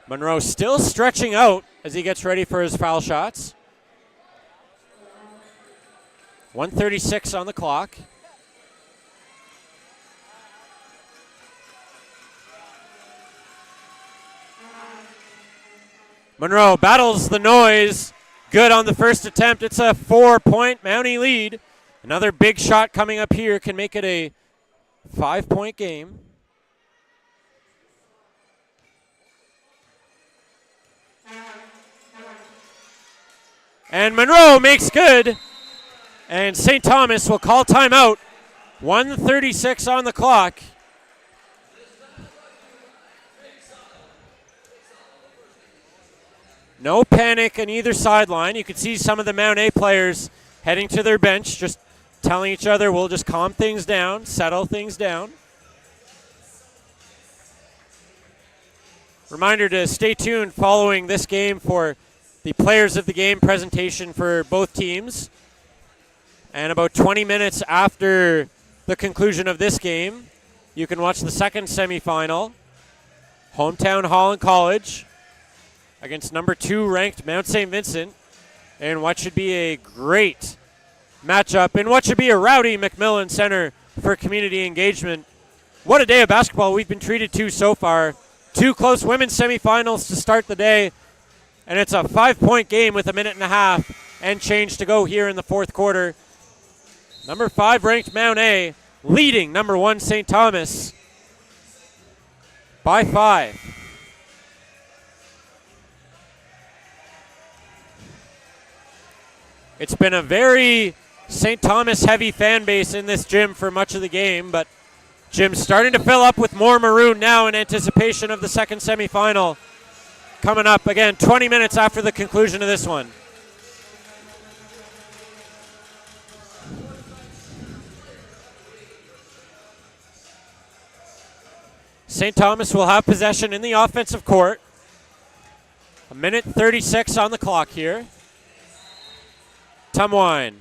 Monroe still stretching out as he gets ready for his foul shots. 1:36 on the clock. Monroe battles the noise. Good on the first attempt. It's a 4-point Mountie lead. Another big shot coming up here can make it a 5-point game. And Monroe makes good. And St. Thomas will call timeout. 1:36 on the clock. No panic on either sideline. You can see some of the Mount A players heading to their bench, just telling each other, we'll just calm things down, settle things down. Reminder to stay tuned following this game for the players of the game presentation for both teams. And about 20 minutes after the conclusion of this game, you can watch the second semifinal. Hometown Holland College against number 2 ranked Mount St. Vincent. And what should be a great matchup in what should be a rowdy McMillan Center for community engagement. What a day of basketball we've been treated to so far. 2 close women's semifinals to start the day. And it's a 5-point game with a minute and a half and change to go here in the fourth quarter. Number 5 ranked Mount A leading number 1 St. Thomas by 5. It's been a very St. Thomas heavy fan base in this gym for much of the game, but gym's starting to fill up with more maroon now in anticipation of the second semifinal coming up. Again, 20 minutes after the conclusion of this one. St. Thomas will have possession in the offensive court. 1:36 on the clock here. Tumwine.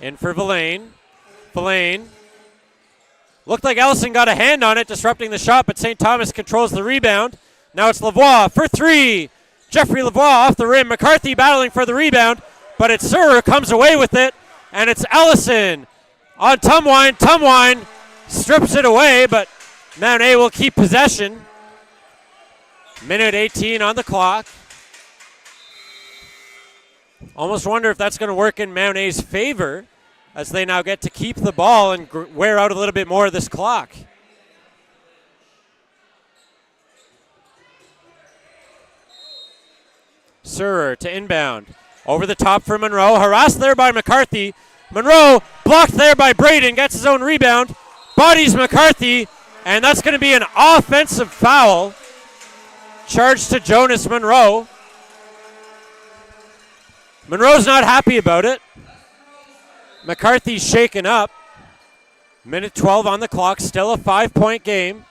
In for Villain. Villain. Looked like Ellison got a hand on it, disrupting the shot, but St. Thomas controls the rebound. Now it's Lavoie for 3. Jeffrey Lavoie off the rim. McCarthy battling for the rebound, but it's Surer who comes away with it, and it's Ellison on Tumwine. Tumwine strips it away, but Mount A will keep possession. 1:18 on the clock. Almost wonder if that's going to work in Mount A's favor as they now get to keep the ball and wear out a little bit more of this clock. Surer to inbound. Over the top for Monroe. Harassed there by McCarthy. Monroe blocked there by Braden. Gets his own rebound. Bodies McCarthy. And that's going to be an offensive foul. Charged to Jonas Monroe. Monroe's not happy about it. McCarthy's shaken up. 1:12 on the clock. Still a 5-point game.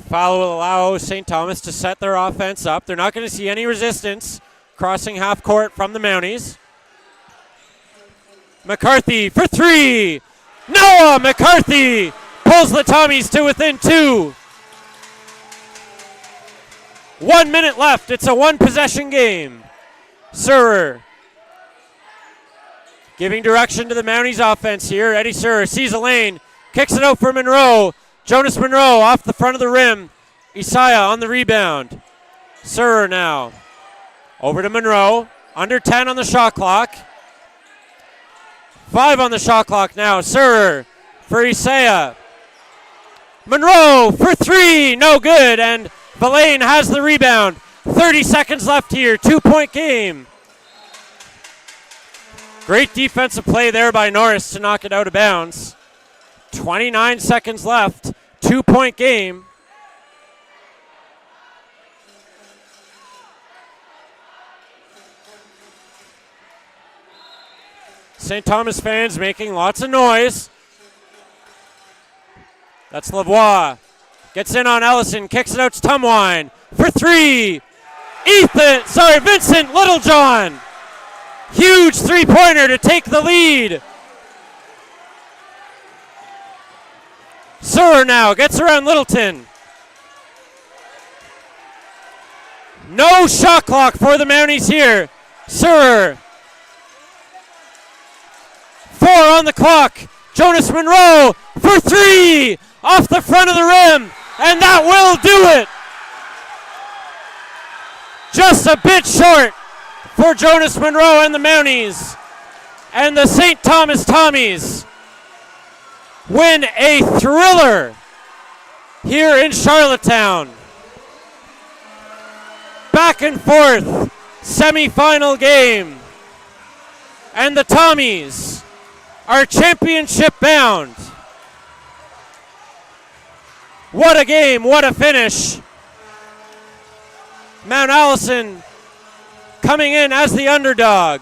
Foul will allow St. Thomas to set their offense up. They're not going to see any resistance crossing half court from the Mounties. McCarthy for 3. Noah McCarthy pulls the Tommies to within 2. 1 minute left. It's a one-possession game. Surer giving direction to the Mounties offense here. Eddie Surer sees a lane, kicks it out for Monroe. Jonas Monroe off the front of the rim. Isaiah on the rebound. Surer now. Over to Monroe. Under 10 on the shot clock. 5 on the shot clock now. Surer for Isaiah. Monroe for 3. No good. And Villain has the rebound. 30 seconds left here. 2-point game. Great defensive play there by Norris to knock it out of bounds. 29 seconds left. 2-point game. St. Thomas fans making lots of noise. That's Lavoie. Gets in on Ellison, kicks it out to Tumwine for 3. Vincent Littlejohn. Huge three-pointer to take the lead. Surer now gets around Littleton. No shot clock for the Mounties here. Surer. 4 on the clock. Jonas Monroe for 3. Off the front of the rim. And that will do it. Just a bit short for Jonas Monroe and the Mounties. And the St. Thomas Tommies win a thriller here in Charlottetown. Back and forth semifinal game. And the Tommies are championship bound. What a game, what a finish. Mount Allison coming in as the underdog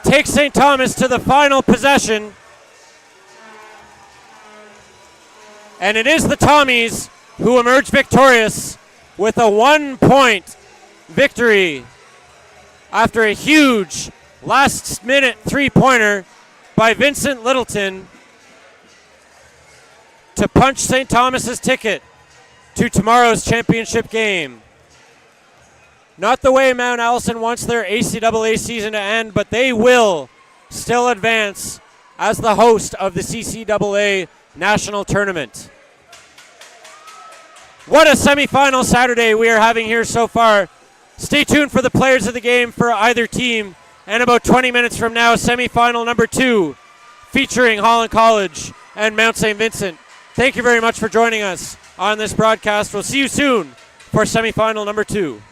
takes St. Thomas to the final possession. And it is the Tommies who emerge victorious with a 1-point victory after a huge last-minute three-pointer by Vincent Littleton to punch St. Thomas's ticket to tomorrow's championship game. Not the way Mount Allison wants their ACAA season to end, but they will still advance as the host of the CCAA National Tournament. What a semifinal Saturday we are having here so far. Stay tuned for the players of the game for either team. And about 20 minutes from now, semifinal number 2, featuring Holland College and Mount St. Vincent. Thank you very much for joining us on this broadcast. We'll see you soon for semifinal number 2.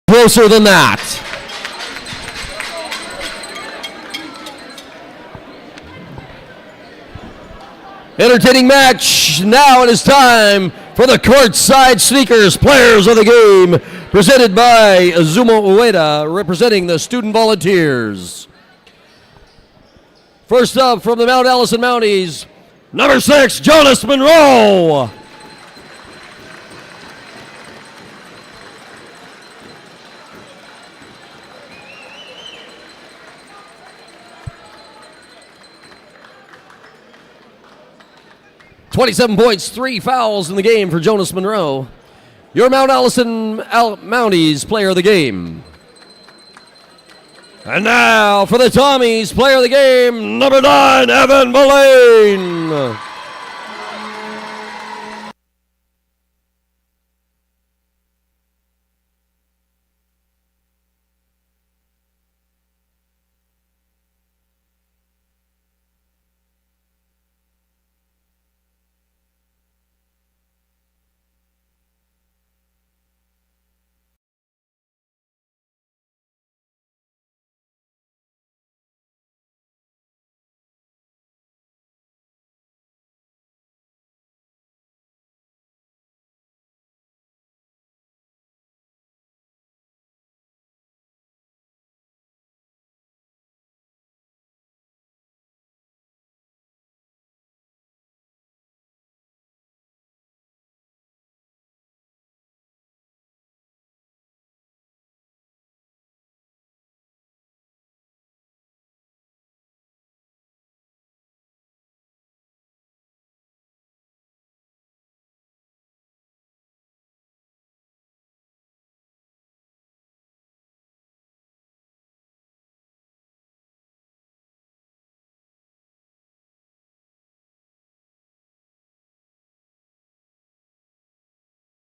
Closer than that. Entertaining match. Now it is time for the courtside sneakers players of the game, presented by Azuma Ueda, representing the student volunteers. First up from the Mount Allison Mounties, number 6, Jonas Monroe. "27 points, 3 fouls in the game for Jonas Monroe. Your Mount Allison Mounties player of the game. And now for the Tommies player of the game, number 9, Evan Mullane.